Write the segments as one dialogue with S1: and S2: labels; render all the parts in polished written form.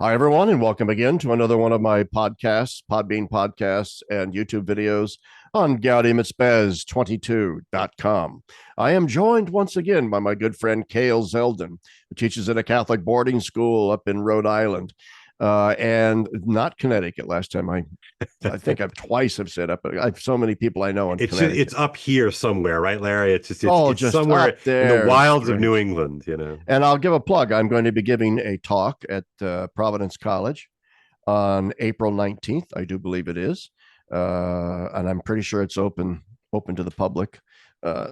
S1: Hi, everyone, and welcome again to another one of my podcasts, Podbean podcasts, and YouTube videos on GaudiumEtSpes22.com. I am joined once again by my good friend Kale Zelden, who teaches at a Catholic boarding school up in Rhode Island, and not Connecticut. Last time I think I've twice have said up. I have so many people I know in
S2: It's
S1: Connecticut.
S2: up here somewhere, right, Larry?
S1: Oh,
S2: It's
S1: just
S2: somewhere
S1: up
S2: in the
S1: there is
S2: wilds of New
S1: strange.
S2: England.
S1: And I'll give a plug. I'm going to be giving a talk at Providence College on April 19th. I do believe it is. And I'm pretty sure it's open to the public.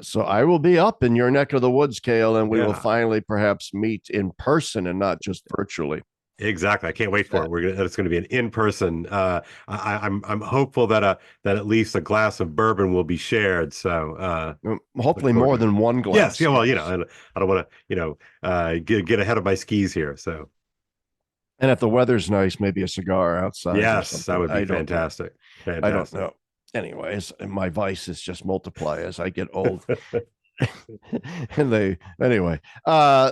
S1: So I will be up in your neck of the woods, Kale, and we will
S2: Yeah,
S1: finally perhaps meet in person and not just virtually.
S2: exactly. I can't wait for
S1: Uh,
S2: it. It's gonna be an in-person. I'm hopeful that that at least a glass of bourbon will be shared. So look
S1: Hopefully
S2: forward
S1: more
S2: to it.
S1: than one
S2: Yes,
S1: glass.
S2: yeah. Well,
S1: Yes.
S2: I don't want to get ahead of my skis here. So
S1: And if the weather's nice, maybe a cigar outside or
S2: yes, that
S1: something.
S2: would be
S1: I don't know.
S2: fantastic.
S1: I don't
S2: Fantastic.
S1: know. Anyways, my vices just multiply as I get old. And they, anyway, I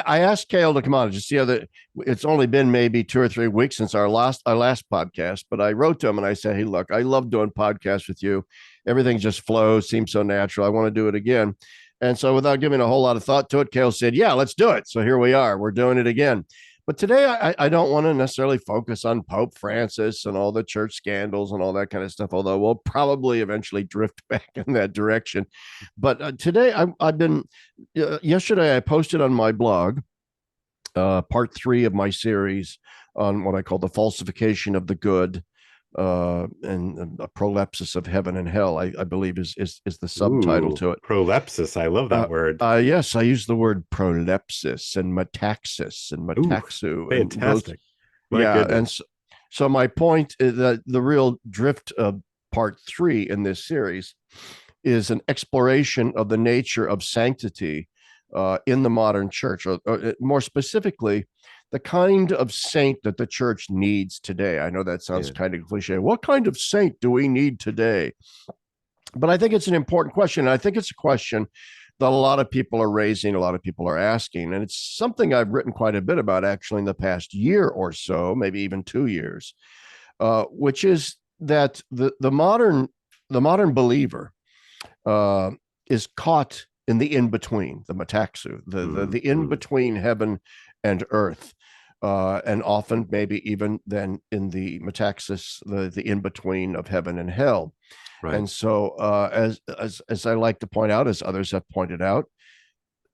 S1: asked Kale to come on just the other. It's only been maybe 2 or 3 weeks since our last podcast, but I wrote to him and I said, "Hey, look, I love doing podcasts with you. Everything just flows, seems so natural. I want to do it again." And so, without giving a whole lot of thought to it, Kale said, "Yeah, let's do it." So here we are. We're doing it again. But today, I don't want to necessarily focus on Pope Francis and all the church scandals and all that kind of stuff, although we'll probably eventually drift back in that direction. But today, I've been yesterday I posted on my blog part three of my series on what I call the falsification of the good and a prolepsis of heaven and hell. I believe is the subtitle
S2: Ooh,
S1: to it.
S2: prolepsis. I love
S1: Uh,
S2: that word.
S1: yes, I use the word prolepsis and metaxis and
S2: Ooh,
S1: metaxu and those.
S2: fantastic. My
S1: Yeah,
S2: goodness.
S1: and so my point is that the real drift of part three in this series is an exploration of the nature of sanctity in the modern church, or more specifically, the kind of saint that the church needs today. I know that sounds
S2: Yeah.
S1: kind of cliche. What kind of saint do we need today? But I think it's an important question. I think it's a question that a lot of people are raising, a lot of people are asking. And it's something I've written quite a bit about actually in the past year or so, maybe even 2 years, which is that the modern believer uh, is caught in the in between, the metaxu, the in
S2: Mm.
S1: between heaven and earth. And often, maybe even then in the metaxis, the in between of heaven and hell.
S2: Right.
S1: And so, as I like to point out, as others have pointed out,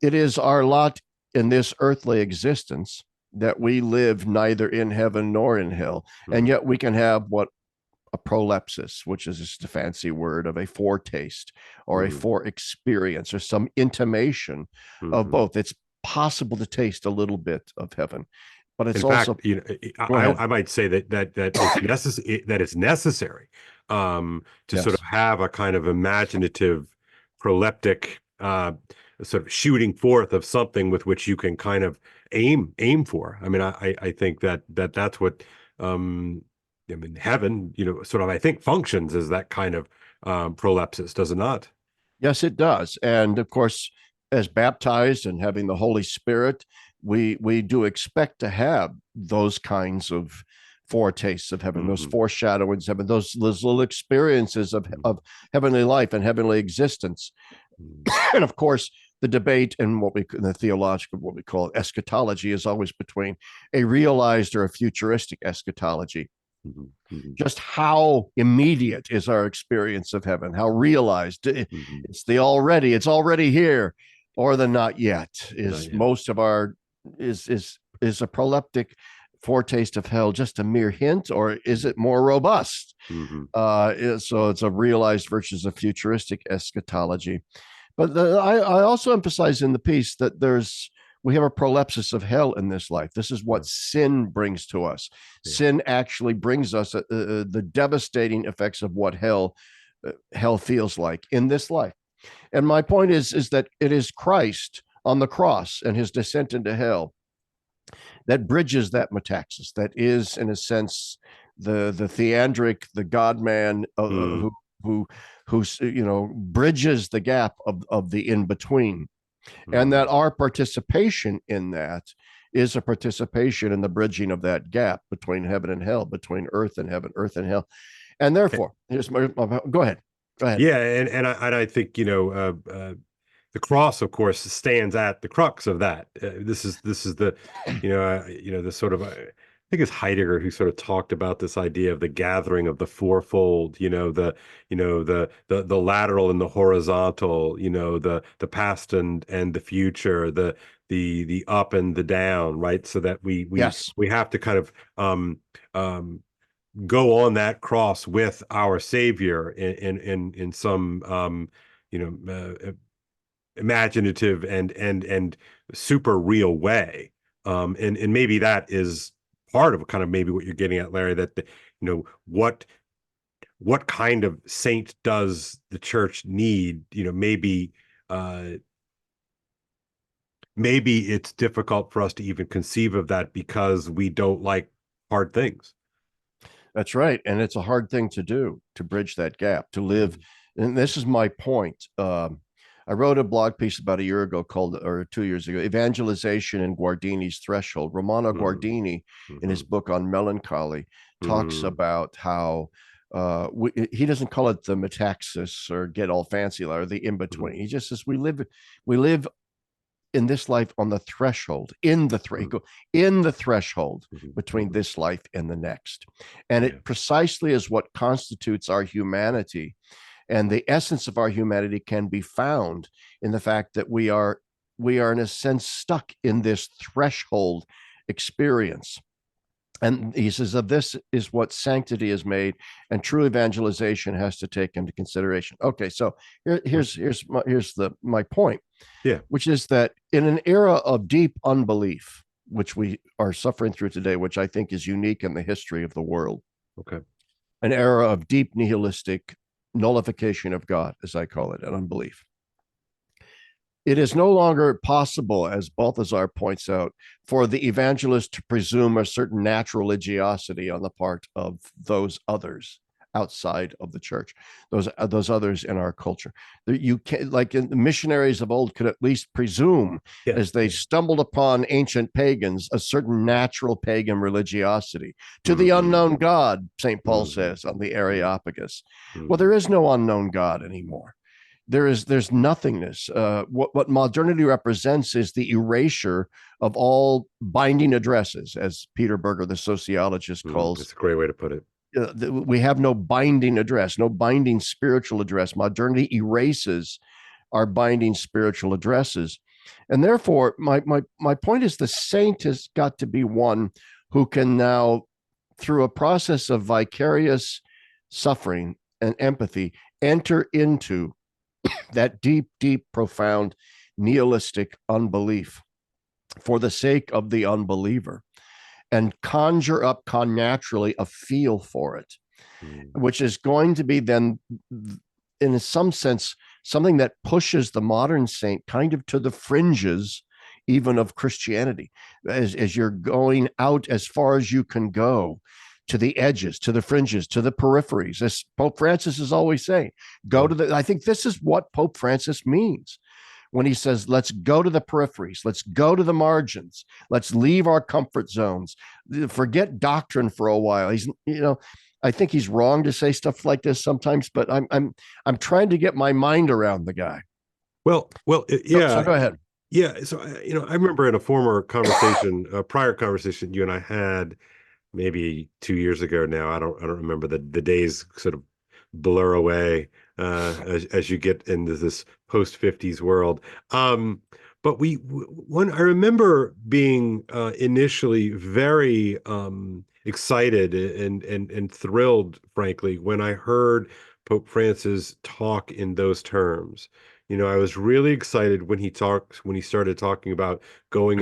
S1: it is our lot in this earthly existence that we live neither in heaven nor in hell, and
S2: Mm.
S1: yet we can have what a prolepsis, which is just a fancy word of a foretaste or a
S2: Mm.
S1: fore experience or some intimation of
S2: Hmm.
S1: both. It's possible to taste a little bit of heaven, but it's
S2: In
S1: also,
S2: fact,
S1: go ahead.
S2: I might say that it's necessary to sort of
S1: Yes.
S2: have a kind of imaginative, proleptic sort of shooting forth of something with which you can kind of aim for. I mean, I think that's what I mean, heaven, sort of I think functions as that kind of prolepsis, does it not?
S1: Yes, it does. And of course, as baptized and having the Holy Spirit, we do expect to have those kinds of foretastes of heaven, those
S2: Hmm.
S1: foreshadowings of heaven, those little experiences of heavenly life and heavenly existence.
S2: Hmm.
S1: And of course, the debate in in the theological, what we call eschatology, is always between a realized or a futuristic eschatology.
S2: Hmm. Hmm.
S1: Just how immediate is our experience of heaven? How realized
S2: Hmm.
S1: it's already here, or the not yet
S2: Not
S1: is
S2: yet.
S1: most of our is a proleptic foretaste of hell just a mere hint, or is it more robust?
S2: Hmm.
S1: So it's a realized versus a futuristic eschatology. But I also emphasize in the piece that we have a prolepsis of hell in this life. This is
S2: Yeah.
S1: what sin brings to us.
S2: Yeah.
S1: Sin actually brings us the devastating effects of what hell feels like in this life. And my point is that it is Christ on the cross and his descent into hell that bridges that metaxis. That is, in a sense, the theandric, the God man
S2: Mm.
S1: who bridges the gap of the in between. and that our participation in that is a participation in the bridging of that gap between heaven and hell, between earth and heaven, earth and hell. And therefore, here's go ahead.
S2: Yeah, and I think the cross, of course, stands at the crux of that. This is the the sort of I think it's Heidegger who sort of talked about this idea of the gathering of the fourfold. The lateral and the horizontal. The past and the future. The up and the down. Right, so that
S1: Yes,
S2: we have to kind of go on that cross with our Savior in some imaginative and super real way. And maybe that is part of kind of maybe what you're getting at, Larry, that what kind of saint does the church need? Maybe it's difficult for us to even conceive of that because we don't like hard things.
S1: that's right. And it's a hard thing to do, to bridge that gap, to live. And this is my point. I wrote a blog piece about a year ago or 2 years ago, Evangelization and Guardini's Threshold. Romano Guardini, in his book on melancholy, talks about how he doesn't call it the metaxis or get all fancy or the in-between. He just says we live in this life on the threshold, in the threshold between this life and the next. And it precisely is what constitutes our humanity. And the essence of our humanity can be found in the fact that we are in a sense stuck in this threshold experience. And he says of this is what sanctity is made, and true evangelization has to take into consideration. Okay, so here's my point.
S2: Yeah,
S1: which is that in an era of deep unbelief, which we are suffering through today, which I think is unique in the history of the world.
S2: Okay,
S1: An era of deep nihilistic nullification of God, as I call it, and unbelief. It is no longer possible, as Balthazar points out, for the evangelist to presume a certain natural religiosity on the part of those others outside of the church, those others in our culture. You can, like in the missionaries of old, could at least presume, as they stumbled upon ancient pagans, a certain natural pagan religiosity to the unknown God. St. Paul says on the Areopagus. Well, there is no unknown God anymore. There's nothingness. What modernity represents is the erasure of all binding addresses, as Peter Berger, the sociologist, calls.
S2: That's a great way to put it.
S1: We have no binding address, no binding spiritual address. Modernity erases our binding spiritual addresses. And therefore, my point is the saint has got to be one who can now, through a process of vicarious suffering and empathy, enter into that deep, deep, profound nihilistic unbelief for the sake of the unbeliever, and conjure up connaturally a feel for it, which is going to be then, in some sense, something that pushes the modern saint kind of to the fringes even of Christianity, as you're going out as far as you can go, to the edges, to the fringes, to the peripheries. As Pope Francis is always saying, I think this is what Pope Francis means when he says, let's go to the peripheries, let's go to the margins, let's leave our comfort zones, forget doctrine for a while. I think he's wrong to say stuff like this sometimes, but I'm trying to get my mind around the guy.
S2: Well, yeah.
S1: So go ahead.
S2: Yeah. So, I remember in a former conversation, a prior conversation you and I had maybe 2 years ago now. I don't remember, the days sort of blur away as you get into this post-50s world. But I remember being initially very excited and thrilled, frankly, when I heard Pope Francis talk in those terms. I was really excited when he started talking about going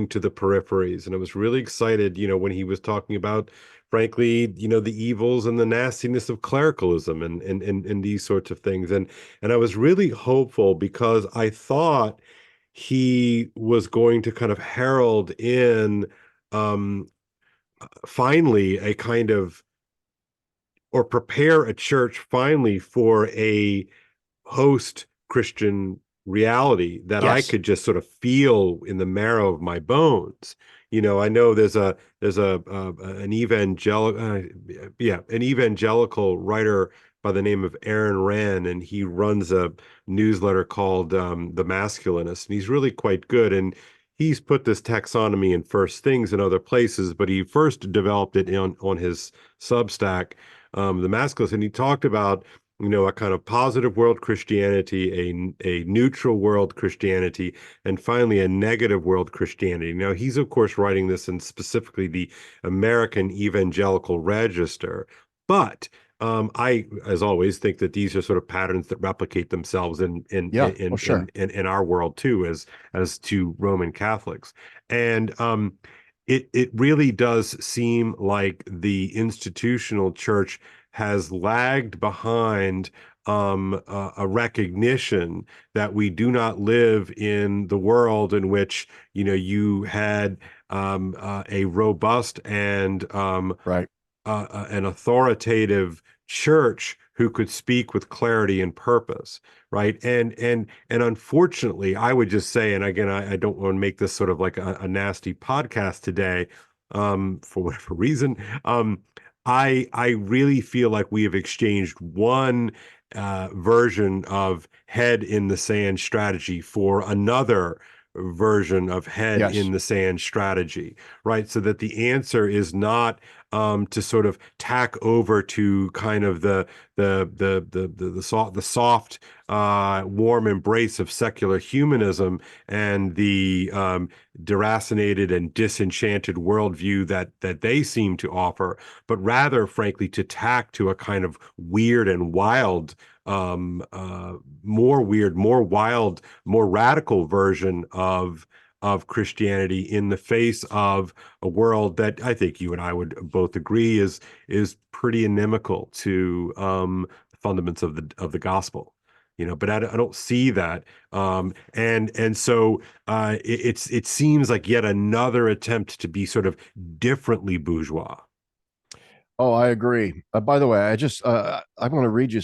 S2: to the peripheries, and I was really excited, when he was talking about, frankly, the evils and the nastiness of clericalism and these sorts of things. And I was really hopeful because I thought he was going to kind of herald in finally a kind of, or prepare a church finally for a post Christian reality that I
S1: Yes.
S2: could just sort of feel in the marrow of my bones. I know there's an evangelical writer by the name of Aaron Rand, and he runs a newsletter called The Masculinist, and he's really quite good. And he's put this taxonomy in First Things and other places, but he first developed it on his Substack, The Masculinist, and he talked about a kind of positive world Christianity, a neutral world Christianity, and finally a negative world Christianity. Now, he's, of course, writing this in specifically the American Evangelical Register. But I, as always, think that these are sort of patterns that replicate themselves
S1: Yeah. Well, sure.
S2: in our world too, as to Roman Catholics. And it really does seem like the institutional church has lagged behind a recognition that we do not live in the world in which you had a robust and
S1: Right.
S2: an authoritative church who could speak with clarity and purpose, right? And unfortunately, I would just say, and again, I don't want to make this sort of like a nasty podcast today, for whatever reason. I really feel like we have exchanged one version of head in the sand strategy for another version of head
S1: Yes.
S2: in the sand strategy, right? So that the answer is not to sort of tack over to kind of the soft warm embrace of secular humanism and the deracinated and disenchanted worldview that they seem to offer, but rather, frankly, to tack to a kind of weird and wild, more weird, more wild, more radical version of Christianity in the face of a world that I think you and I would both agree is pretty inimical to the fundamentals of the gospel. But I don't see that, and so it seems like yet another attempt to be sort of differently bourgeois.
S1: Oh, I agree. By the way, I'm going to read you.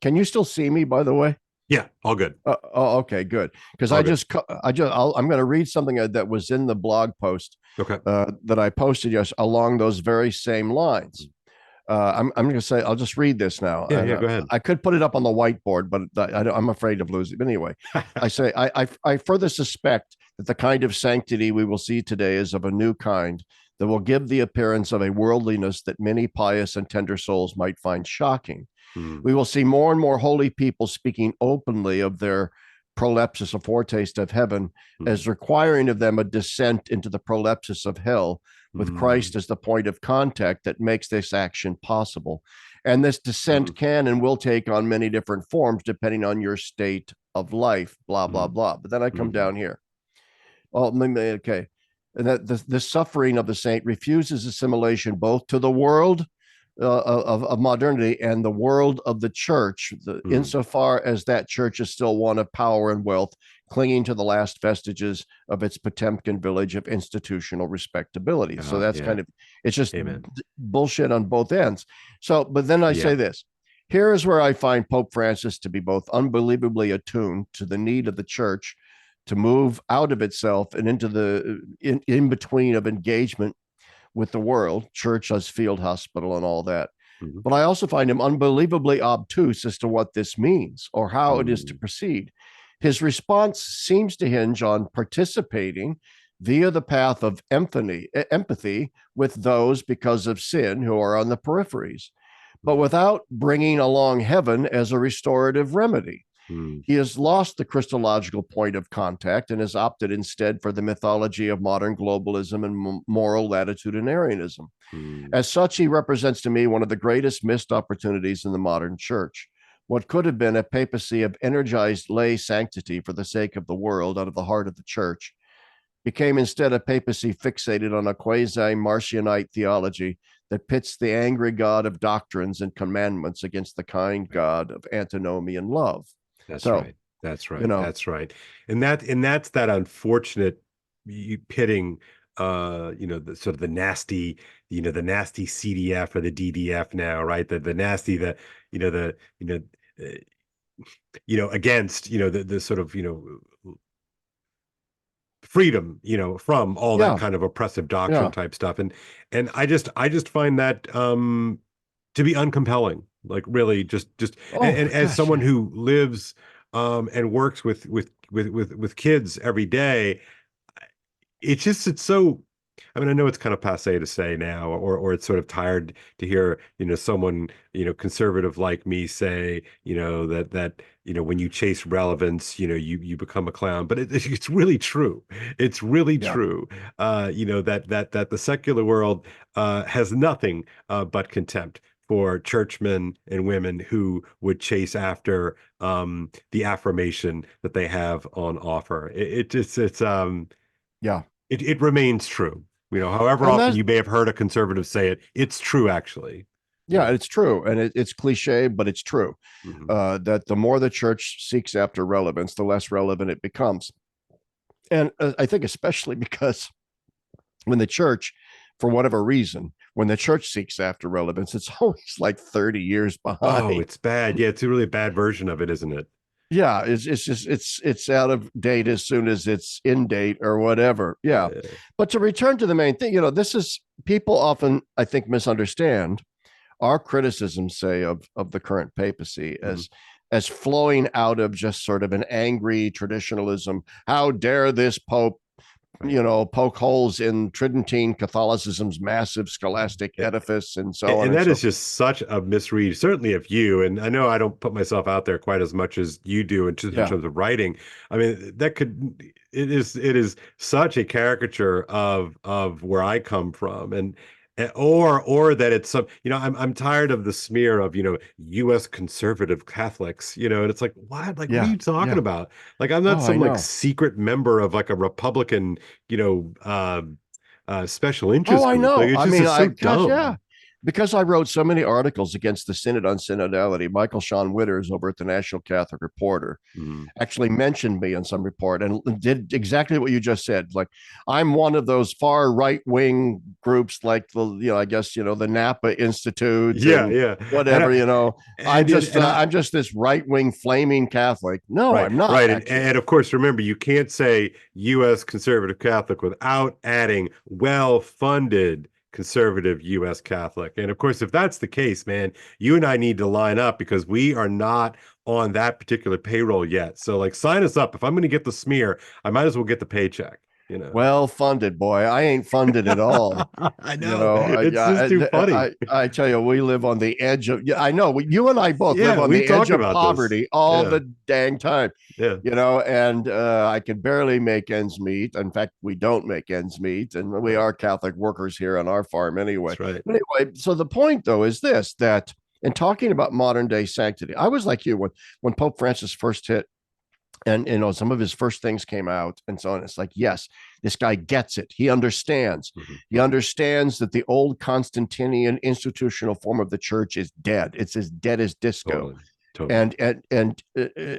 S1: Can you still see me, by the way?
S2: Yeah, all good,
S1: Oh, okay, good. Because
S2: all good.
S1: I'm going to read something that was in the blog post
S2: Okay.
S1: that I posted along those very same lines. I'm going to say, I'll just read this now.
S2: Yeah,
S1: And
S2: yeah, go ahead.
S1: I could put it up on the whiteboard, but I'm afraid of losing. But anyway, I say, I further suspect that the kind of sanctity we will see today is of a new kind that will give the appearance of a worldliness that many pious and tender souls might find shocking.
S2: Mm,
S1: We will see more and more holy people speaking openly of their prolepsis, a foretaste of heaven,
S2: mm,
S1: as requiring of them a descent into the prolepsis of hell, with
S2: mm,
S1: Christ as the point of contact that makes this action possible. And this descent
S2: mm,
S1: can and will take on many different forms depending on your state of life, blah, blah,
S2: mm,
S1: blah. But then I come
S2: mm,
S1: down here. Well, okay. And that the suffering of the saint refuses assimilation both to the world of modernity and the world of the church,
S2: mm.
S1: insofar as that church is still one of power and wealth, clinging to the last vestiges of its Potemkin village of institutional respectability. So that's
S2: Yeah.
S1: kind of, it's just
S2: Amen.
S1: bullshit on both ends. So, but then I
S2: Yeah.
S1: say this. Here is where I find Pope Francis to be both unbelievably attuned to the need of the church to move out of itself and into the in between of engagement with the world, church as field hospital and all that.
S2: Mhm.
S1: But I also find him unbelievably obtuse as to what this means or how it is to
S2: Mm,
S1: proceed. His response seems to hinge on participating via the path of empathy with those because of sin who are on the peripheries, but
S2: mm,
S1: without bringing along heaven as a restorative remedy.
S2: mm,
S1: He has lost the Christological point of contact and has opted instead for the mythology of modern globalism and moral latitudinarianism.
S2: mm,
S1: As such, he represents to me one of the greatest missed opportunities in the modern church. What could have been a papacy of energized lay sanctity for the sake of the world out of the heart of the church became instead a papacy fixated on a quasi Marcionite theology that pits the angry God of doctrines and commandments against the kind
S2: right.
S1: God of antinomian and love.
S2: That's
S1: So,
S2: right. That's
S1: you
S2: right.
S1: know,
S2: That's right. And that's that unfortunate pitting, the sort of the nasty, the nasty CDF or the DDF now, right? The nasty, the, you know, the, uh, against, the sort of, freedom, from all that
S1: Yeah.
S2: kind of oppressive doctrine
S1: Yeah.
S2: type stuff. And I just find that to be uncompelling, like really just
S1: Oh
S2: and as
S1: gosh.
S2: someone
S1: Yeah.
S2: who lives and works with kids every day, it's so, I mean, I know it's kind of passé to say now, or it's sort of tired to hear, someone, conservative like me say, that when you chase relevance, you become a clown. But it's really true. It's really
S1: Yeah.
S2: true. That the secular world has nothing but contempt for churchmen and women who would chase after the affirmation that they have on offer.
S1: Yeah.
S2: It remains true. However
S1: And
S2: often
S1: that's
S2: you may have heard a conservative say it, it's true actually.
S1: yeah, it's true. And it's cliche, but it's true.
S2: Mhm.
S1: That the more the church seeks after relevance, the less relevant it becomes. And I think especially because when the church, for whatever reason, when the church seeks after relevance, it's always like 30 years
S2: Oh,
S1: behind.
S2: it's bad. Yeah, it's a really bad version of it, isn't it?
S1: Yeah, it's just it's out of date as soon as it's in date or whatever. Yeah.
S2: Yeah.
S1: But to return to the main thing, this is people often, I think, misunderstand our criticisms, say, of the current papacy
S2: Mhm.
S1: as flowing out of just sort of an angry traditionalism. How dare this pope,
S2: Right.
S1: poke holes in Tridentine Catholicism's massive scholastic
S2: A-
S1: edifice and so on
S2: And
S1: and
S2: that
S1: so
S2: is just such a misread, certainly of you. And I know I don't put myself out there quite as much as you do in
S1: yeah.
S2: terms of writing. I mean, it is such a caricature of where I come from, or that it's some, I'm tired of the smear of, U.S. conservative Catholics, and it's like, what are
S1: Yeah.
S2: you talking
S1: Yeah.
S2: about? Like, I'm not
S1: Oh, I
S2: some like
S1: know.
S2: secret member of like a Republican, you know, uh special
S1: Oh,
S2: interest
S1: I
S2: group. Like
S1: know.
S2: it's
S1: I
S2: just
S1: mean,
S2: it's so
S1: gosh, yeah.
S2: dumb.
S1: Because I wrote so many articles against the Synod on Synodality, Michael Sean Witters over at the National Catholic Reporter
S2: Mm.
S1: actually mentioned me in some report and did exactly what you just said. Like, I'm one of those far right wing groups, like I guess, the Napa Institute
S2: Yeah,
S1: and
S2: yeah. And
S1: whatever,
S2: I
S1: I'm
S2: and
S1: just,
S2: and I
S1: I'm just this right wing flaming Catholic. No,
S2: right,
S1: I'm not
S2: right. And
S1: actually.
S2: and of course, remember, you can't say US conservative Catholic without adding well-funded conservative US Catholic. And of course, if that's the case, man, you and I need to line up because we are not on that particular payroll yet. So like sign us up. If I'm going to get the smear, I might as well get the paycheck.
S1: Well funded, boy. I ain't funded at all.
S2: I
S1: You
S2: know.
S1: know,
S2: It's just too funny.
S1: I tell you, we live on the edge of. Yeah, I know. You and I both live
S2: Yeah,
S1: on
S2: we've
S1: the edge
S2: talked
S1: of
S2: about this.
S1: poverty all
S2: Yeah,
S1: the dang time.
S2: yeah,
S1: And I can barely make ends meet. In fact, we don't make ends meet, and we
S2: right.
S1: are Catholic workers here on our farm anyway.
S2: That's right.
S1: But anyway, so the point though is this: that in talking about modern day sanctity, I was like you when Pope Francis first hit and some of his first things came out and so on. It's like, yes, this guy gets it. He understands.
S2: Mhm,
S1: He
S2: mhm.
S1: understands that the old Constantinian institutional form of the church is dead. It's as dead as disco,
S2: Totally, totally.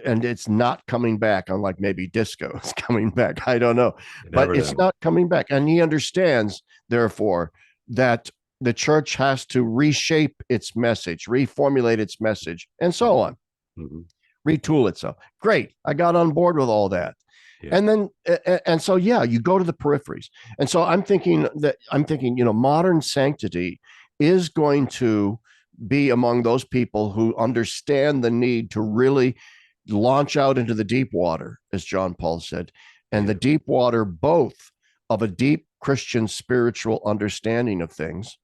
S1: and it's not coming back. Unlike maybe disco is coming back. I don't know,
S2: You
S1: but
S2: never
S1: it's
S2: know.
S1: not coming back. And he understands, therefore, that the church has to reshape its message, reformulate its message, and so
S2: Mhm,
S1: on,
S2: mhm.
S1: retool itself. Great. I got on board with all that.
S2: Yeah.
S1: And then, and so, yeah, you go to the peripheries. And so I'm thinking, modern sanctity is going to be among those people who understand the need to really launch out into the deep water, as John Paul said, and the
S2: Yeah.
S1: deep water, both of a deep Christian spiritual understanding of things,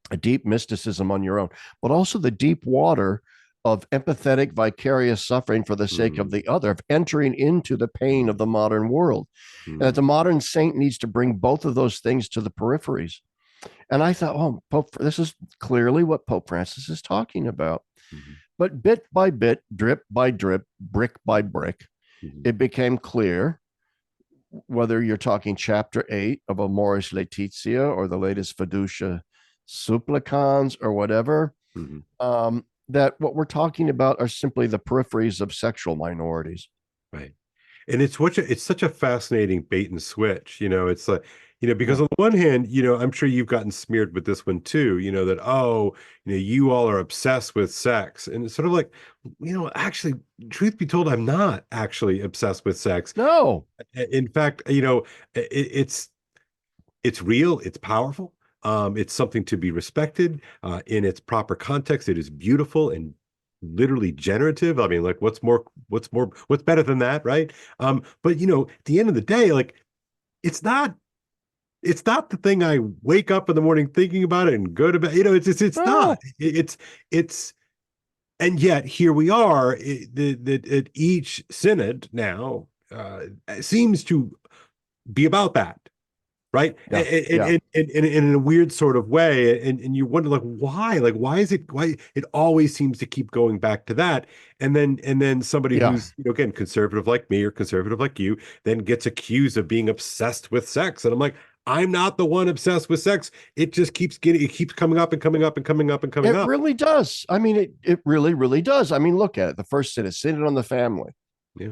S1: a deep mysticism on your own, but also the deep water of empathetic, vicarious suffering for the sake of
S2: Mm,
S1: the other, of entering into the pain of
S2: mm,
S1: the modern world. And that the
S2: mm,
S1: modern saint needs to bring both of those things to the peripheries. And I thought, oh, this is clearly what Pope Francis is talking about.
S2: mhm,
S1: But bit by bit, drip by drip, brick by brick,
S2: mhm,
S1: it became clear, whether you're talking chapter 8 of Amoris Laetitia or the latest Fiducia Supplicans or whatever,
S2: mhm.
S1: that what we're talking about are simply the peripheries of sexual minorities.
S2: Right. And it's such a fascinating bait and switch. It's like, Because on the one hand, I'm sure you've gotten smeared with this one too, that, oh, you all are obsessed with sex. And it's sort of like, actually, truth be told, I'm not actually obsessed with sex.
S1: No.
S2: In fact, it's real, it's powerful. It's something to be respected in its proper context. It is beautiful and literally generative. I mean, like, what's better than that, right? But at the end of the day, like, it's not the thing I wake up in the morning thinking about it and go to bed. It's not. It's and yet here we are. At each synod now seems to be about that, right?
S1: Yeah.
S2: And in a weird sort of way, and you wonder, like, why? Like, why it always seems to keep going back to that? And then somebody who's, again, conservative like me or conservative like you, then gets accused of being obsessed with sex. And I'm like, I'm not the one obsessed with sex. It just keeps coming up and coming up and coming up and coming up.
S1: It really does. I mean, it really, really does. I mean, look at it. The first synod on the family.
S2: Yeah.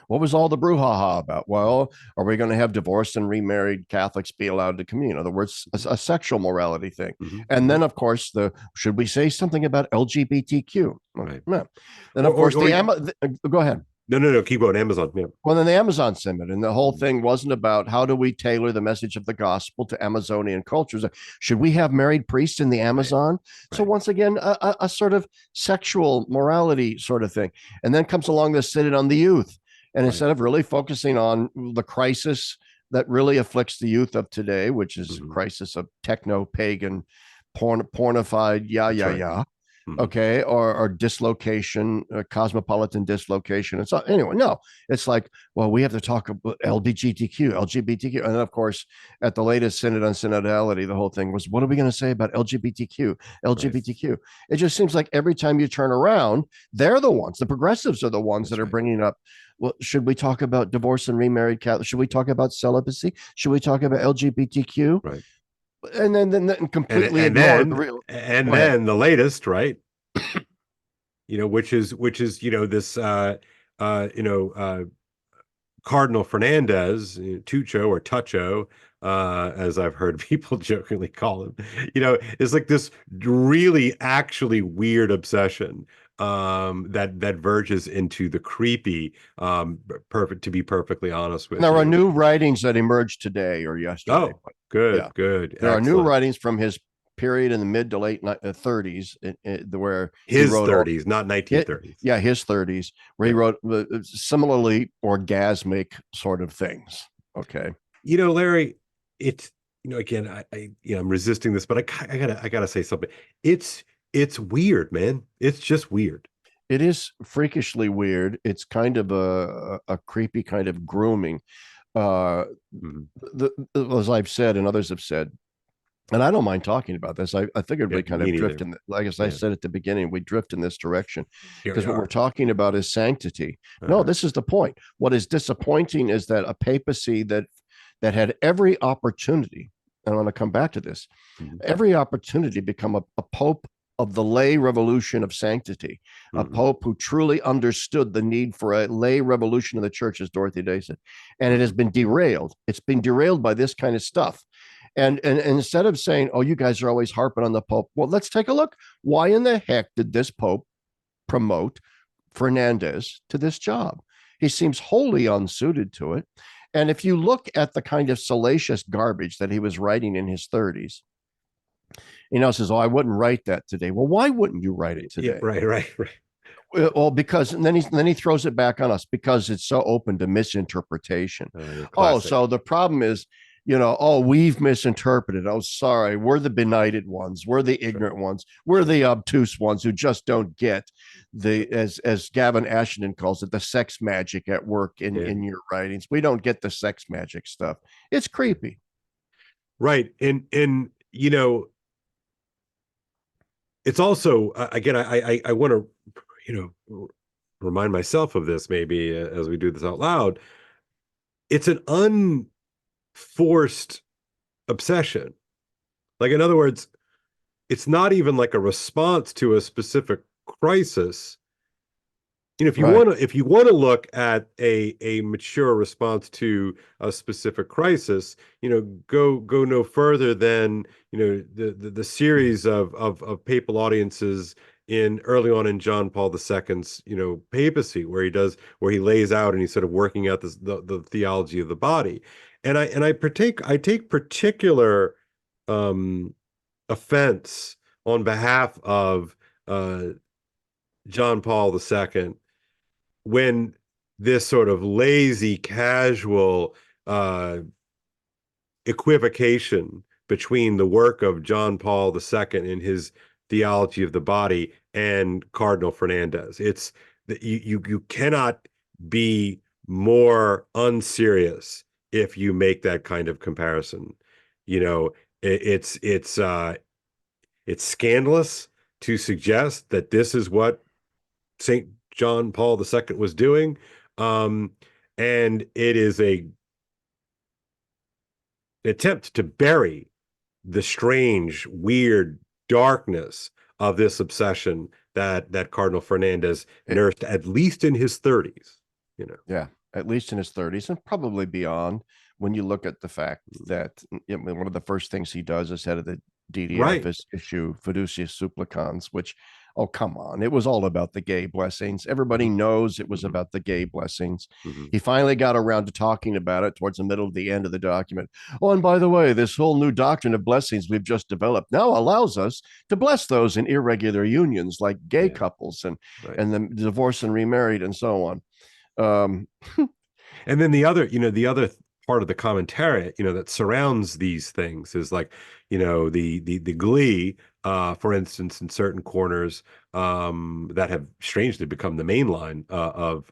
S1: What was all the brouhaha about? Well, are we going to have divorced and remarried Catholics be allowed to commune? In other words, a sexual morality thing. And then, of course, should we say something about LGBTQ?
S2: Right.
S1: No. Then, of course, go ahead.
S2: No, keep going. Amazon. Yeah.
S1: Well, then the Amazon Synod, and the whole thing wasn't about how do we tailor the message of the gospel to Amazonian cultures. Should we have married priests in the Amazon? Right. So once again, a sort of sexual morality sort of thing. And then comes along the Synod on the youth. And instead of really focusing on the crisis that really afflicts the youth of today, which is a crisis of techno-pagan, pornified, okay, or dislocation, cosmopolitan dislocation. And so anyway, no, it's like, well, we have to talk about LGBTQ. And then, of course, at the latest Synod on Synodality, the whole thing was, what are we going to say about LGBTQ? Right. It just seems like every time you turn around, they're the ones, the progressives are the ones that are bringing up, well, should we talk about divorce and remarried Catholics? Should we talk about celibacy? Should we talk about LGBTQ?
S2: Right.
S1: And then completely
S2: ignore the real. And then the latest, right? Which is this Cardinal Fernandez, Tucho or Tucho, as I've heard people jokingly call him, is like this really actually weird obsession that verges into the creepy, to be perfectly honest with you.
S1: There are new writings that emerged today or yesterday.
S2: Oh, good.
S1: There are new writings from his period in the mid to late 30s, where
S2: his 30s, not 1930s.
S1: His 30s, where he wrote similarly orgasmic sort of things. Okay,
S2: Larry, it's again, I'm resisting this, but I gotta say something. It's weird, man. It's just weird.
S1: It is freakishly weird. It's kind of a creepy kind of grooming. As I've said and others have said, and I don't mind talking about this. I figured we kind of drift in, like as I said at the beginning, we drift in this direction because what we're talking about is sanctity. No, this is the point. What is disappointing is that a papacy that had every opportunity, and I want to come back to this, every opportunity to become a pope of the lay revolution of sanctity, a pope who truly understood the need for a lay revolution of the church, as Dorothy Day said, and it has been derailed. It's been derailed by this kind of stuff. And instead of saying, oh, you guys are always harping on the Pope, well, let's take a look. Why in the heck did this Pope promote Fernandez to this job? He seems wholly unsuited to it. And if you look at the kind of salacious garbage that he was writing in his 30s, says, oh, I wouldn't write that today. Well, why wouldn't you write it today?
S2: Yeah, right.
S1: Well, because and then he throws it back on us because it's so open to misinterpretation. So the problem is, we've misinterpreted. Oh, sorry. We're the benighted ones. We're the ignorant ones. We're the obtuse ones who just don't get as Gavin Ashenden calls it, the sex magic at work in your writings. We don't get the sex magic stuff. It's creepy.
S2: Right. And it's also, again, I want to, remind myself of this maybe as we do this out loud. It's an unforced obsession. Like, in other words, it's not even like a response to a specific crisis.
S1: Right.
S2: if you want to look at a mature response to a specific crisis, go no further than the series of papal audiences in early on in John Paul II's papacy, where he lays out and he's sort of working out the theology of the body, and I take particular um, offense on behalf of uh, John Paul II when this sort of lazy, casual equivocation between the work of John Paul II in his theology of the body and Cardinal Fernandez. It's that you cannot be more unserious if you make that kind of comparison. You know, it's scandalous to suggest that this is what St. John Paul II was doing. Um, and it is a attempt to bury the strange, weird darkness of this obsession that Cardinal Fernandez nursed, at least in his 30s.
S1: Yeah, at least in his 30s and probably beyond. When you look at the fact that one of the first things he does as head of the DDF
S2: Right.
S1: is issue Fiducia Supplicans, which, oh, come on. It was all about the gay blessings. Everybody
S2: Mhm.
S1: knows it was
S2: Mhm.
S1: about the gay blessings.
S2: Mhm.
S1: He finally got around to talking about it towards the middle of the end of the document. Oh, and by the way, this whole new doctrine of blessings we've just developed now allows us to bless those in irregular unions like gay
S2: Yeah.
S1: couples
S2: Right.
S1: and the divorced and remarried and so on. Um,
S2: And then the other part of the commentary, that surrounds these things is like, the glee, for instance, in certain corners, that have strangely become the main line of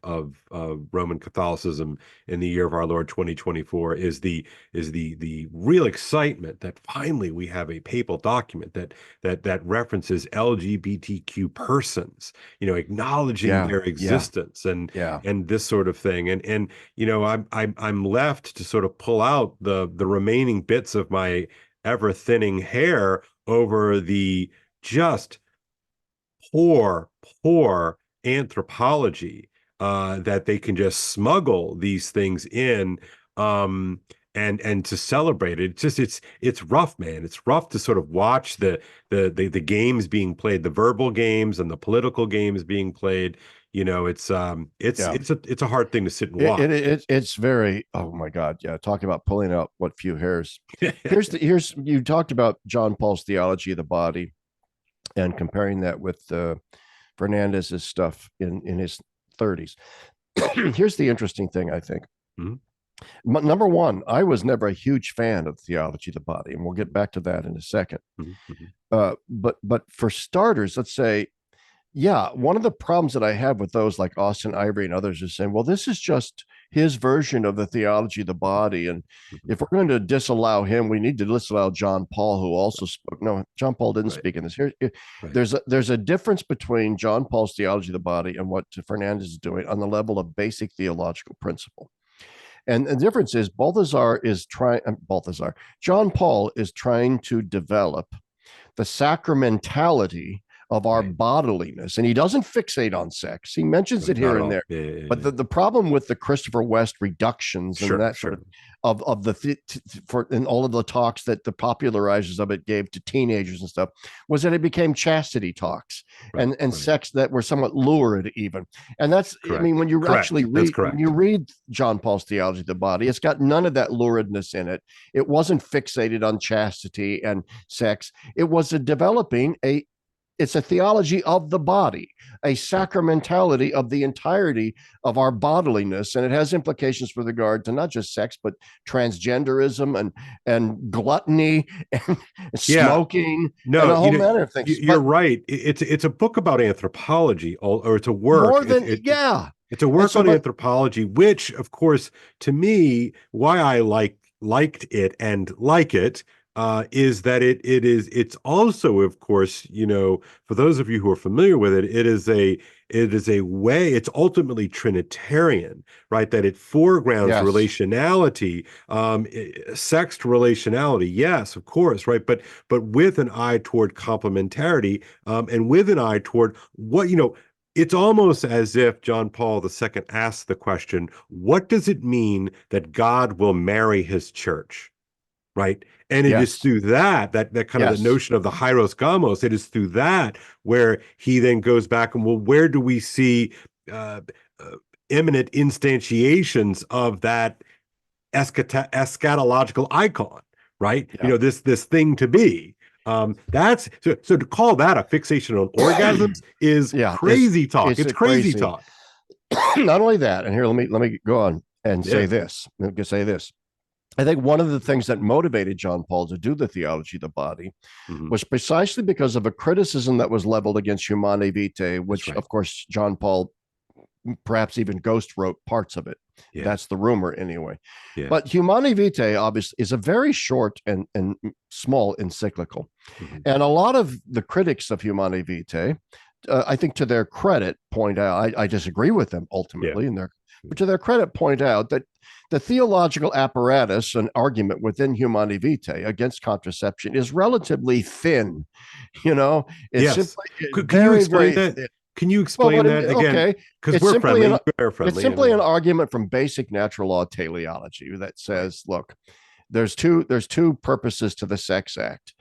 S2: Roman Catholicism in the year of our Lord 2024 is the real excitement that finally we have a papal document that references LGBTQ persons, acknowledging
S1: yeah,
S2: their
S1: yeah,
S2: existence and
S1: yeah.
S2: and this sort of thing. And I'm left to sort of pull out the remaining bits of my ever thinning hair over the just poor, poor anthropology that they can just smuggle these things in, um, and to celebrate it. It's rough, man. It's rough to sort of watch the games being played, the verbal games and the political games being played.
S1: Yeah.
S2: It's a hard thing to sit and watch.
S1: It's very, oh my God, yeah. Talking about pulling out what few hairs. Here's you talked about John Paul's theology of the body and comparing that with Fernandez's stuff in his 30s. Here's the interesting thing, I think.
S2: Mhm.
S1: Number one, I was never a huge fan of theology of the body, and we'll get back to that in a second.
S2: Mhm. Mhm.
S1: But for starters, let's say, yeah, one of the problems that I have with those like Austin Ivory and others is saying, well, this is just his version of the theology of the body. And
S2: Mhm.
S1: if we're going to disallow him, we need to disallow John Paul, who also spoke. No, John Paul didn't
S2: Right.
S1: speak in this.
S2: Right.
S1: There's a difference between John Paul's theology of the body and what Fernandez is doing on the level of basic theological principle. And the difference is John Paul is trying to develop the sacramentality of our
S2: Right.
S1: bodiliness. And he doesn't fixate on sex. He mentions
S2: No,
S1: it
S2: not
S1: here
S2: at
S1: and there.
S2: all. Yeah. Yeah.
S1: But
S2: Yeah.
S1: the problem with the Christopher West reductions and
S2: Sure.
S1: that sort
S2: Sure.
S1: of the for and all of the talks that the popularizers of it gave to teenagers and stuff was that it became chastity talks
S2: Right.
S1: and
S2: Right.
S1: sex that were somewhat lurid even. And that's, I mean,
S2: Correct.
S1: when you actually
S2: Correct. That's
S1: when
S2: correct.
S1: you read John Paul's theology of the body, it's got none of that luridness in it. It wasn't fixated on chastity and sex. It was a developing a it's a theology of the body, a
S2: Right.
S1: sacramentality of the entirety of our bodiliness, and it has implications with regard to not just sex but transgenderism and gluttony and
S2: Yeah.
S1: smoking and
S2: No,
S1: a whole manner of things.
S2: you're
S1: But
S2: right. It's a book about anthropology, or it's a work.
S1: more than, yeah,
S2: It's a
S1: and
S2: work
S1: so
S2: on
S1: but
S2: anthropology, which, of course, to me, why I liked it and like it, is that it's also, of course, for those of you who are familiar with it, it is a way. It's ultimately Trinitarian, right? That it foregrounds
S1: yes,
S2: relationality, sexed relationality, yes, of course, right, but with an eye toward complementarity, and with an eye toward what. it's almost as if John Paul II asked the question, what does it mean that God will marry his church? Right. And it is
S1: Yes.
S2: through that kind of the
S1: Yes.
S2: notion of the hieros gamos, it is through that where he then goes back and, well, where do we see uh, uh, imminent instantiations of that eschatological icon, right?
S1: Yeah.
S2: This thing to be. That's so to call that a fixation on orgasms is
S1: Yeah.
S2: crazy talk.
S1: It's
S2: It's
S1: a
S2: crazy
S1: crazy.
S2: talk.
S1: Not only that, and here let me go on and
S2: Yeah.
S1: say this. Let me say this. I think one of the things that motivated John Paul to do the theology of the body
S2: Mhm.
S1: was precisely because of a criticism that was leveled against Humanae Vitae,
S2: That's
S1: which,
S2: right.
S1: of course, John Paul perhaps even ghost wrote parts of it.
S2: Yeah.
S1: That's the rumor anyway.
S2: Yeah.
S1: But Humanae Vitae obviously is a very short and small encyclical.
S2: Mhm.
S1: And a lot of the critics of Humanae Vitae, I think to their credit, point out, I disagree with them ultimately, but to their credit, point out that the theological apparatus and argument within Humanae Vitae against contraception is relatively thin. It's
S2: Yes.
S1: simply
S2: Can you
S1: very,
S2: explain
S1: very
S2: that?
S1: thin.
S2: Can you
S1: Well,
S2: explain that again?
S1: okay,
S2: Because
S1: it's
S2: we're
S1: simply
S2: friendly,
S1: an
S2: you're
S1: it's
S2: friendly.
S1: simply an argument from basic natural law teleology that says, look, there's two purposes to the sex act: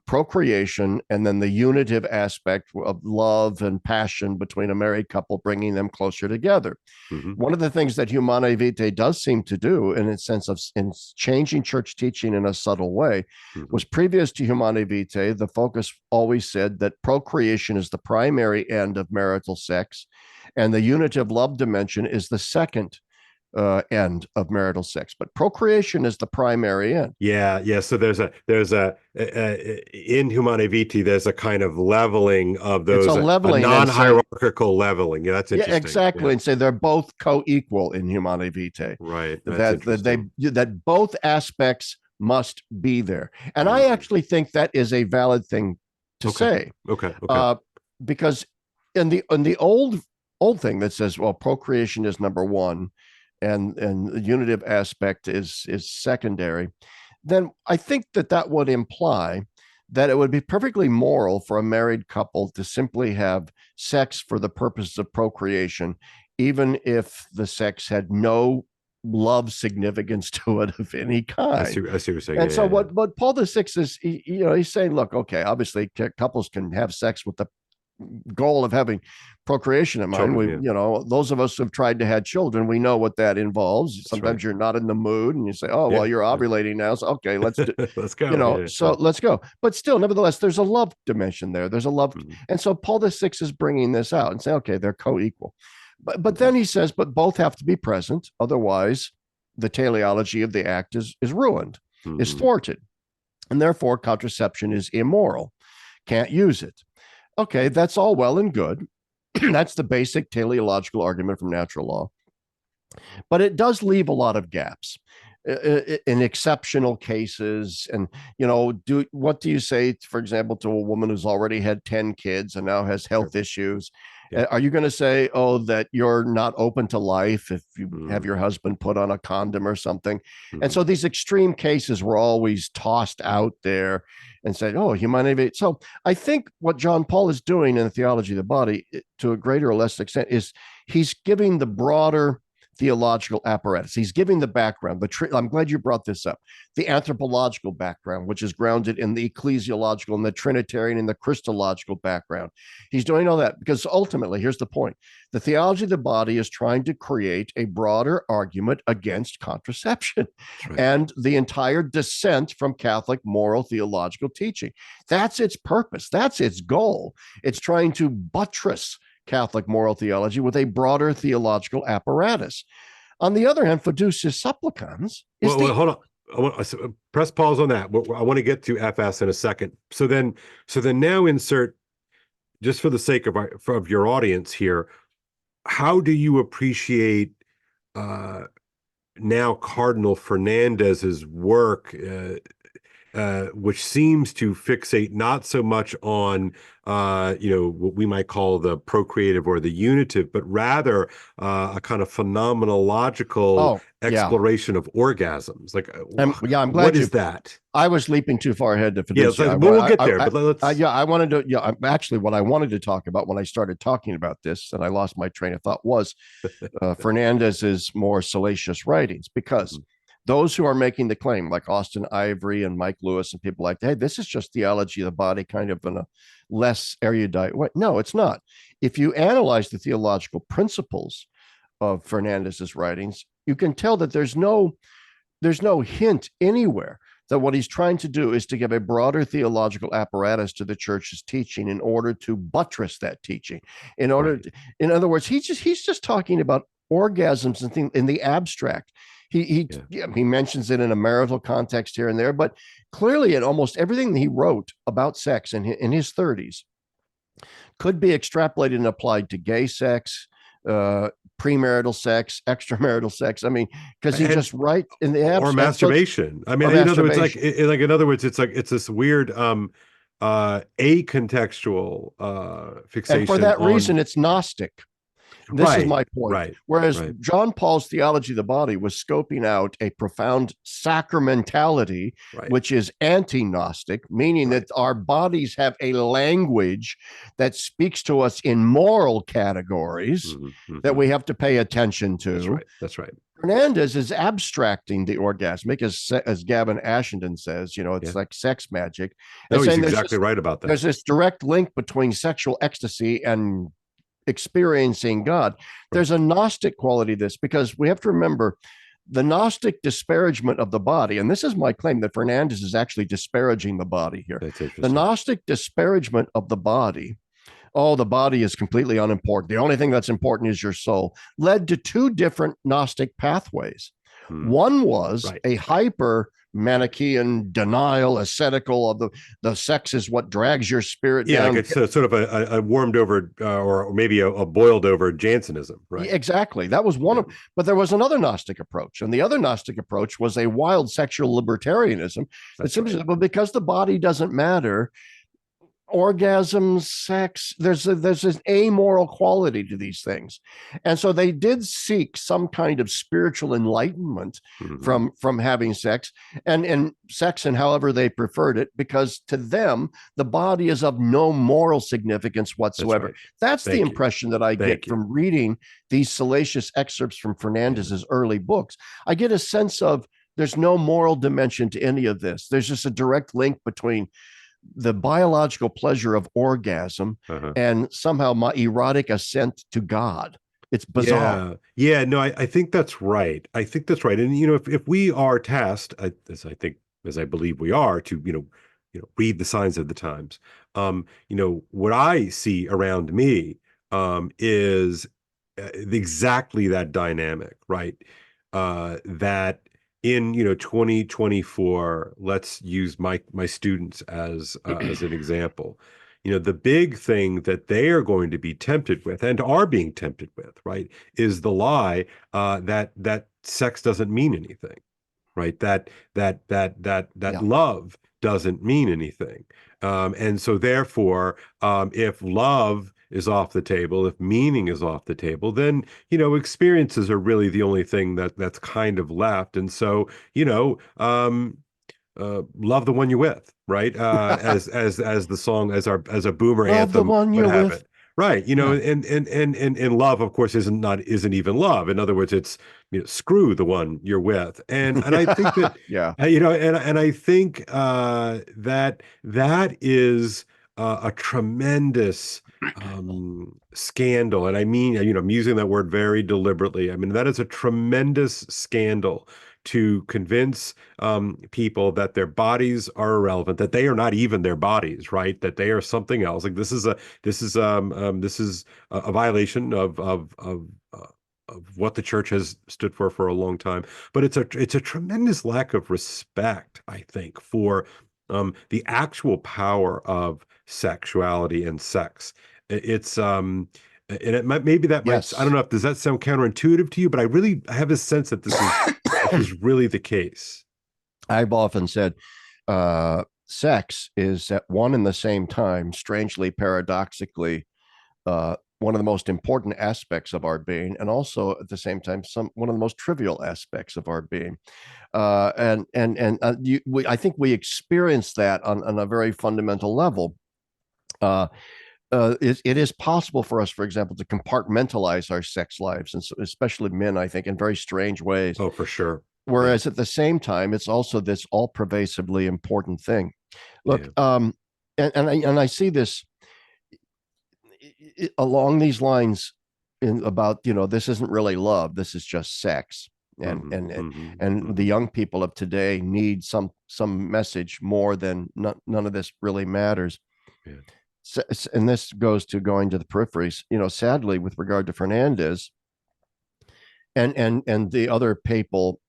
S1: procreation, and then the unitive aspect of love and passion between a married couple, bringing them closer together.
S2: Mhm.
S1: One of the things that Humanae Vitae does seem to do, in a sense of in changing church teaching in a subtle way,
S2: Mhm.
S1: was previous to Humanae Vitae, the focus always said that procreation is the primary end of marital sex, and the unitive love dimension is the second end of marital sex. But procreation is the primary end.
S2: Yeah. So there's a in Humanae Vitae, there's a kind of leveling of
S1: It's a
S2: those, a
S1: leveling and say,
S2: non-hierarchical leveling. Yeah, that's
S1: yeah,
S2: interesting. Yeah,
S1: exactly, and say they're both co-equal in Humanae Vitae.
S2: right. That's
S1: That
S2: interesting.
S1: that both aspects must be there, and I
S2: Mm.
S1: actually think that is a valid thing to
S2: Okay.
S1: say,
S2: Okay.
S1: because in the old thing that says, well, procreation is number one, and the unitive aspect is secondary, then I think that would imply that it would be perfectly moral for a married couple to simply have sex for the purpose of procreation, even if the sex had no love significance to it of any kind.
S2: I see what you're saying.
S1: And so
S2: Yeah.
S1: what Paul VI is, he's saying, look, okay, obviously couples can have sex with the goal of having procreation in mind.
S2: Children. Yeah,
S1: Those of us who've tried to have children, we know what that involves.
S2: that's right.
S1: Sometimes you're not in the mood and you say, oh,
S2: Yeah.
S1: well, you're ovulating now. So, okay, let's do,
S2: Let's go. Yeah.
S1: so let's go. But still, nevertheless, there's a love dimension there. There's a love.
S2: Mhm.
S1: And so Paul VI is bringing this out and say, okay, they're co-equal. But
S2: Okay.
S1: then he says, but both have to be present. Otherwise, the teleology of the act is ruined, is
S2: Mhm.
S1: thwarted. And therefore, contraception is immoral. Can't use it. Okay, that's all well and good. That's the basic teleological argument from natural law. But it does leave a lot of gaps in exceptional cases. And, what do you say, for example, to a woman who's already had 10 kids and now has
S2: Sure.
S1: health issues?
S2: Yeah.
S1: Are you going to say, oh, that you're not open to life if you have your
S2: Mhm.
S1: husband put on a condom or something? And
S2: Mhm.
S1: so these extreme cases were always tossed out there and said, oh, humanity. So I think what John Paul is doing in the theology of the body, to a greater or less extent, is he's giving the broader theological apparatus. He's giving the background. I'm glad you brought this up. The anthropological background, which is grounded in the ecclesiological and the Trinitarian and the Christological background. He's doing all that because ultimately, here's the point: the theology of the body is trying to create a broader argument against contraception
S2: That's right.
S1: and the entire dissent from Catholic moral theological teaching. That's its purpose. That's its goal. It's trying to buttress Catholic moral theology with a broader theological apparatus. On the other hand, Fiducia Supplicans is
S2: Well, hold on. I want to press pause on that. I want to get to FS in a second. So then now insert, just for the sake of your audience here, how do you appreciate now Cardinal Fernandez's work which seems to fixate not so much on what we might call the procreative or the unitive, but rather a kind of phenomenological
S1: Oh, yeah.
S2: exploration of orgasms. Like,
S1: Yeah, I'm
S2: what
S1: glad
S2: is that?
S1: I was leaping too far ahead to
S2: Yeah, so
S1: Fiducia.
S2: we'll get there, but let's.
S1: Yeah, I wanted to. Yeah, actually, what I wanted to talk about when I started talking about this, and I lost my train of thought, was Fernandez's more salacious writings, because those who are making the claim, like Austin Ivory and Mike Lewis and people like that, hey, this is just theology of the body, kind of in a less erudite way. No, it's not. If you analyze the theological principles of Fernandez's writings, you can tell that there's no hint anywhere that what he's trying to do is to give a broader theological apparatus to the church's teaching in order to buttress that teaching. In other words, he's just talking about orgasms and things in the abstract. He mentions it in a marital context here and there, but clearly in almost everything that he wrote about sex in his 30s could be extrapolated and applied to gay sex, premarital sex, extramarital sex. I mean, because he just right in the abstract,
S2: or masturbation. I mean, in other words, like in other words, it's this weird acontextual fixation.
S1: And for that reason, it's Gnostic. This is my point.
S2: Right.
S1: Whereas John Paul's Theology of the Body was scoping out a profound sacramentality, which is anti-Gnostic, meaning that our bodies have a language that speaks to us in moral categories that we have to pay attention to.
S2: That's right.
S1: Fernandez is abstracting the orgasmic, as Gavin Ashenden says, it's like sex magic.
S2: No, he's exactly right about that.
S1: There's this direct link between sexual ecstasy and experiencing God. There's a Gnostic quality to this, because we have to remember the Gnostic disparagement of the body, and this is my claim that Fernandez is actually disparaging the body here. The Gnostic disparagement of the body, the body is completely unimportant, the only thing that's important is your soul, led to two different Gnostic pathways. One was a hyper Manichaean denial, ascetical of the sex is what drags your spirit down.
S2: Like it's sort of a warmed over or maybe a boiled over Jansenism, right?
S1: Exactly. That was one of, but there was another Gnostic approach, and the other Gnostic approach was a wild sexual libertarianism. It simply, well, because the body doesn't matter, orgasms, sex, there's this amoral quality to these things. And so they did seek some kind of spiritual enlightenment from having sex and sex and however they preferred it, because to them, the body is of no moral significance whatsoever. That's the impression that I get from reading these salacious excerpts from Fernandez's early books. I get a sense of there's no moral dimension to any of this. There's just a direct link between the biological pleasure of orgasm and somehow my erotic ascent to God. It's bizarre.
S2: No, I think that's right. And if we are tasked, as I believe we are, to read the signs of the times, what I see around me is exactly that dynamic, right? That in 2024, let's use my students as an example. The big thing that they are going to be tempted with and are being tempted with, right, is the lie that sex doesn't mean anything, right? That love doesn't mean anything, and so therefore, if love is off the table, if meaning is off the table, then experiences are really the only thing that's kind of left. And so love the one you're with, right? As the song, as a boomer
S1: love
S2: anthem,
S1: the one you're with.
S2: Right, and love, of course, isn't even love. In other words, it's screw the one you're with, and I think that and I think that is a tremendous scandal, and I mean, I'm using that word very deliberately. I mean, that is a tremendous scandal to convince people that their bodies are irrelevant, that they are not even their bodies, right? That they are something else. Like this is a violation of what the church has stood for a long time. But it's a tremendous lack of respect, I think, for the actual power of sexuality and sex. It's and it might, maybe that might, I don't know, does that sound counterintuitive to you? But I have a sense that this is really the case.
S1: I've often said sex is at one and the same time, strangely, paradoxically, one of the most important aspects of our being, and also at the same time, one of the most trivial aspects of our being. I think we experience that on a very fundamental level. It is possible for us, for example, to compartmentalize our sex lives, and so, especially men, I think, in very strange ways.
S2: Oh, for sure.
S1: Whereas at the same time, it's also this all-pervasively important thing. Look, and I see this along these lines about, this isn't really love, this is just sex. And the young people of today need some message more than none of this really matters. And this goes to going to the peripheries, sadly, with regard to Fernandez and the other people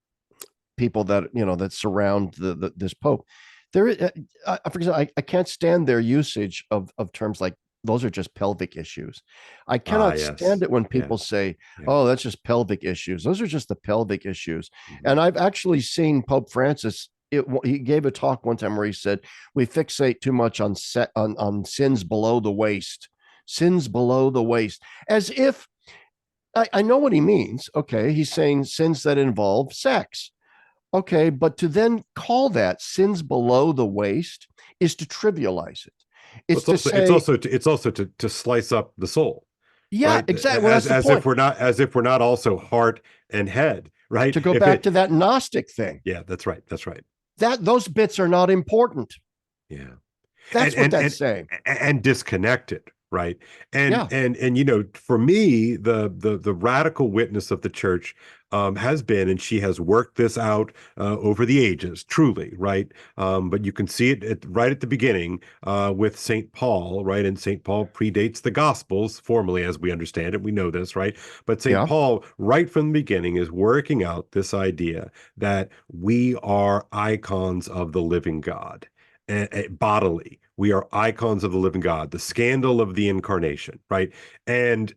S1: that that surround this Pope. For example, I can't stand their usage of terms like, those are just pelvic issues. I cannot stand it when people say, oh, that's just pelvic issues. Those are just the pelvic issues. And I've actually seen Pope Francis, he gave a talk one time where he said, we fixate too much on sins below the waist, as if, I know what he means. Okay, he's saying sins that involve sex. Okay, but to then call that sins below the waist is to trivialize it. It's
S2: also to slice up the soul.
S1: Yeah,
S2: right?
S1: Exactly. Well,
S2: as if we're not also heart and head, right?
S1: To go back to that Gnostic thing.
S2: Yeah, that's right.
S1: Those bits are not important.
S2: Yeah,
S1: that's what that's saying.
S2: And disconnected, right? And for me, the radical witness of the church has been, and she has worked this out over the ages, truly, right? But you can see it right at the beginning with St. Paul, right? And St. Paul predates the Gospels formally, as we understand it. We know this, right? But St. Paul, right from the beginning, is working out this idea that we are icons of the living God. Bodily, we are icons of the living God, the scandal of the incarnation, right? And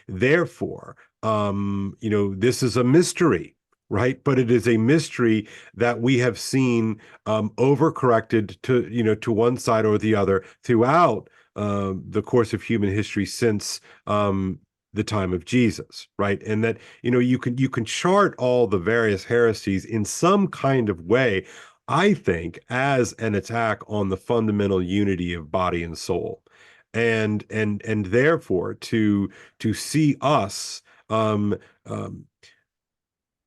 S2: therefore, this is a mystery, right? But it is a mystery that we have seen overcorrected to one side or the other throughout the course of human history since the time of Jesus, right? And that you can chart all the various heresies in some kind of way, I think, as an attack on the fundamental unity of body and soul, and therefore to see us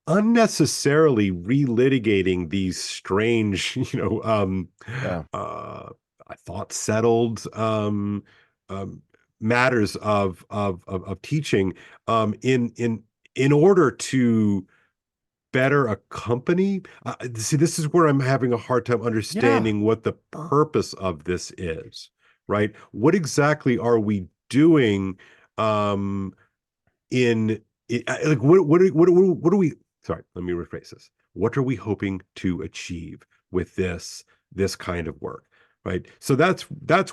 S2: unnecessarily relitigating these strange, I thought settled matters of teaching in order to better accompany. See, this is where I'm having a hard time understanding what the purpose of this is, right? What exactly are we doing like what are we, sorry, let me rephrase this. What are we hoping to achieve with this kind of work, right? So that's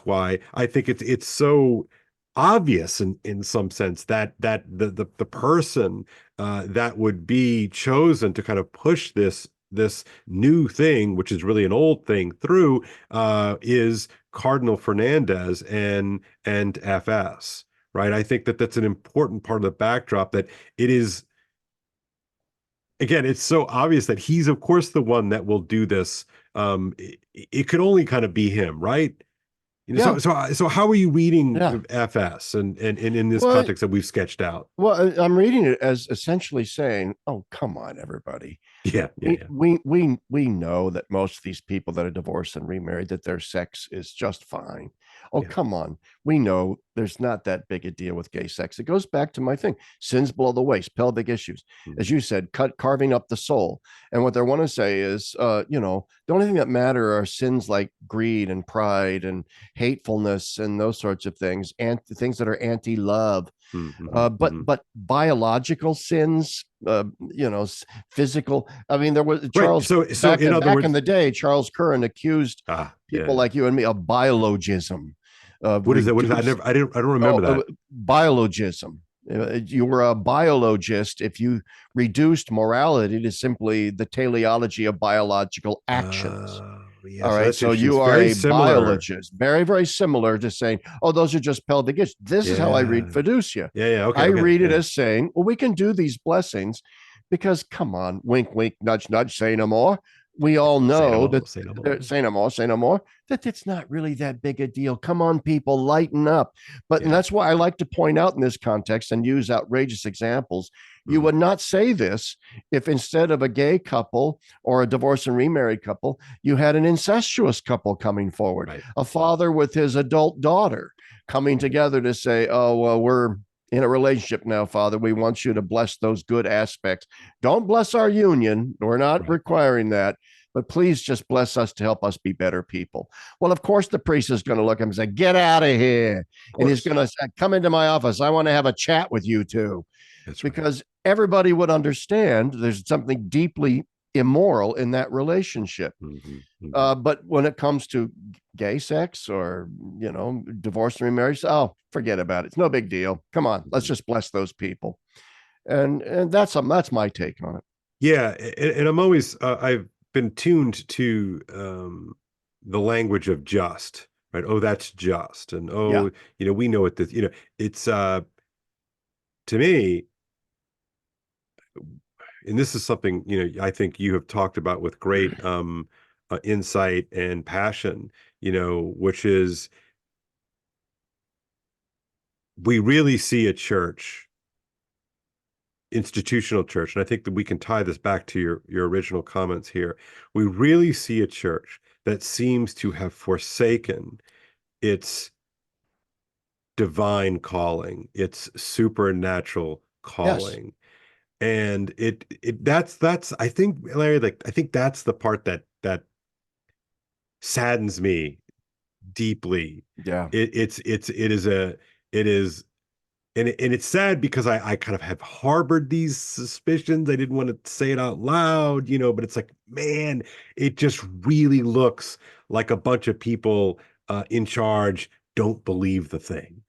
S2: why I think it's so obvious in some sense that the person that would be chosen to kind of push this new thing, which is really an old thing, through is Cardinal Fernandez and FS, right? I think that's an important part of the backdrop, that it is, again, it's so obvious that he's of course the one that will do this. It could only kind of be him, right? So how are you reading FS and in this context that we've sketched out?
S1: Well, I'm reading it as essentially saying, "Oh, come on, everybody! We know that most of these people that are divorced and remarried, that their sex is just fine. Oh, come on. We know there's not that big a deal with gay sex. It goes back to my thing: sins below the waist, pelvic issues, as you said, carving up the soul. And what they want to say is, the only thing that matter are sins like greed and pride and hatefulness and those sorts of things, and things that are anti-love. But biological sins, physical. I mean, there was Charles.
S2: Right. So in other words,
S1: in the day, Charles Curran accused people like you and me of biologism.
S2: What is that? What is that? I don't remember that.
S1: Biologism. You were a biologist if you reduced morality to simply the teleology of biological actions.
S2: Yeah,
S1: All
S2: so
S1: right.
S2: that's
S1: So
S2: interesting.
S1: you
S2: It's
S1: are
S2: very
S1: a
S2: similar.
S1: biologist, very, very similar to saying, oh, those are just pelvic issues. This is how I read
S2: Yeah.
S1: Fiducia.
S2: Yeah. Okay.
S1: I
S2: Okay.
S1: read it
S2: Yeah.
S1: as saying, well, we can do these blessings because, come on, wink, wink, nudge, nudge, say no more. We all
S2: Say no
S1: know
S2: more.
S1: that,
S2: Say no more.
S1: say no more, say no more, that it's not really that big a deal. Come on, people, lighten up. But and
S2: Yeah.
S1: that's why I like to point out in this context and use outrageous examples. You
S2: Mhm.
S1: would not say this if instead of a gay couple or a divorced and remarried couple, you had an incestuous couple coming forward,
S2: Right.
S1: a father with his adult daughter coming together to say, oh, well, we're in a relationship now, Father. We want you to bless those good aspects. Don't bless our union. We're not
S2: Right.
S1: requiring that, but please just bless us to help us be better people. Well, of course, the priest is going to look at him and say, get out of here.
S2: Of
S1: And he's
S2: course.
S1: going to say, come into my office. I want to have a chat with you two,
S2: That's right.
S1: because everybody would understand there's something deeply immoral in that relationship. But when it comes to gay sex or, divorce and remarriage, oh, forget about it. It's no big deal. Come on, let's just bless those people. And that's my take on it.
S2: Yeah, and I'm always I've been tuned to the language of just, right? Oh, that's just, and
S1: Yeah.
S2: oh, we know what this, it's to me, and this is something I think you have talked about with great insight and passion, which is we really see a church, institutional church, and I think that we can tie this back to your original comments here. We really see a church that seems to have forsaken its divine calling, its supernatural
S1: Yes.
S2: calling. And that's I think, Larry, like I think that's the part that saddens me deeply.
S1: Yeah.
S2: It is. And it's sad because I kind of have harbored these suspicions. I didn't want to say it out loud, but it's like, man, it just really looks like a bunch of people in charge don't believe the thing.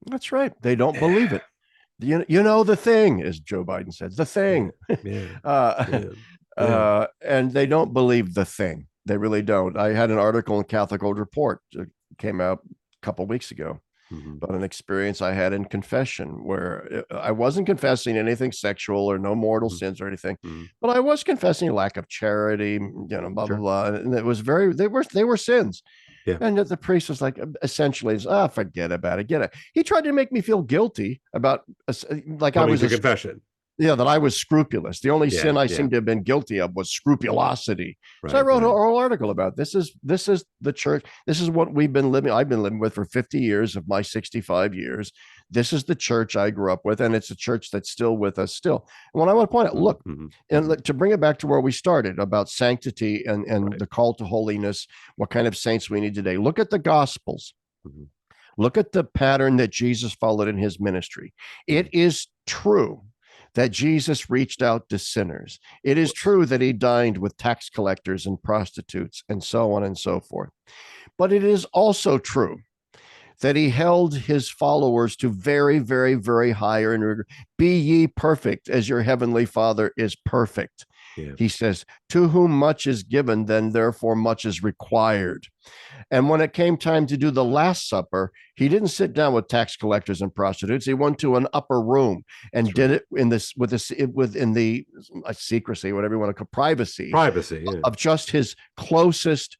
S1: That's right. They don't believe it. You know the thing, as Joe Biden says, the
S2: Yeah,
S1: thing.
S2: yeah,
S1: uh,
S2: yeah, yeah.
S1: and they don't believe the thing. They really don't. I had an article in Catholic Old Report that came out a couple of weeks ago
S2: Hmm.
S1: about an experience I had in confession where I wasn't confessing anything sexual or no mortal
S2: Hmm.
S1: sins or anything,
S2: Hmm.
S1: but I was confessing lack of charity, blah blah
S2: Sure.
S1: blah, and it was they were sins.
S2: Yeah.
S1: And the priest was like, essentially, forget about it. Get it. He tried to make me feel guilty about, like I
S2: Coming
S1: was
S2: to confession.
S1: that I was scrupulous. The only
S2: Yeah,
S1: sin I
S2: yeah.
S1: seemed to have been guilty of was scrupulosity. So I
S2: Right,
S1: wrote an
S2: right.
S1: oral article about this is the church. This is what I've been living with for 50 years of my 65 years. This is the church I grew up with, and it's a church that's still with us still. And what I want to point out, look,
S2: Mm-hmm.
S1: and to bring it back to where we started about sanctity and
S2: Right.
S1: the call to holiness, what kind of saints we need today. Look at the gospels.
S2: Hmm.
S1: Look at the pattern that Jesus followed in his ministry.
S2: Hmm.
S1: It is true that Jesus reached out to sinners. It
S2: Of
S1: is
S2: course.
S1: true that he dined with tax collectors and prostitutes and so on and so forth. But it is also true that he held his followers to very, very, very higher in rigor. Be ye perfect as your heavenly Father is perfect.
S2: Yeah.
S1: He says, to whom much is given, then therefore much is required. And when it came time to do the Last Supper, he didn't sit down with tax collectors and prostitutes. He went to an upper room and
S2: That's
S1: did
S2: right.
S1: it in this within the secrecy, whatever you want to call privacy
S2: Privacy. Yeah.
S1: of just his closest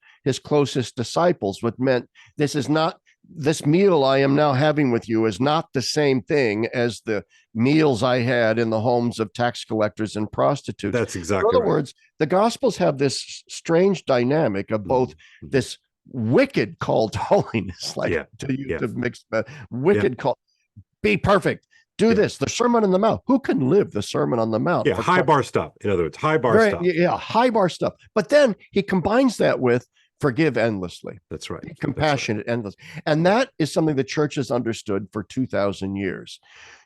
S1: disciples, which meant this meal I am now having with you is not the same thing as the meals I had in the homes of tax collectors and prostitutes.
S2: That's
S1: In
S2: exactly
S1: other
S2: right.
S1: words, the Gospels have this strange dynamic of both
S2: Mm-hmm.
S1: this wicked call to holiness, like
S2: Yeah. Yeah.
S1: to mix
S2: Yeah.
S1: wicked call, be perfect, do
S2: Yeah.
S1: this, the Sermon on the Mount. Who can live the Sermon on the Mount?
S2: Yeah. High bar stuff. In other words, high bar
S1: Very,
S2: stuff.
S1: yeah, high bar stuff. But then he combines that with forgive endlessly,
S2: That's right.
S1: be
S2: That's right.
S1: compassionate endless. And that is something the church has understood for 2,000 years.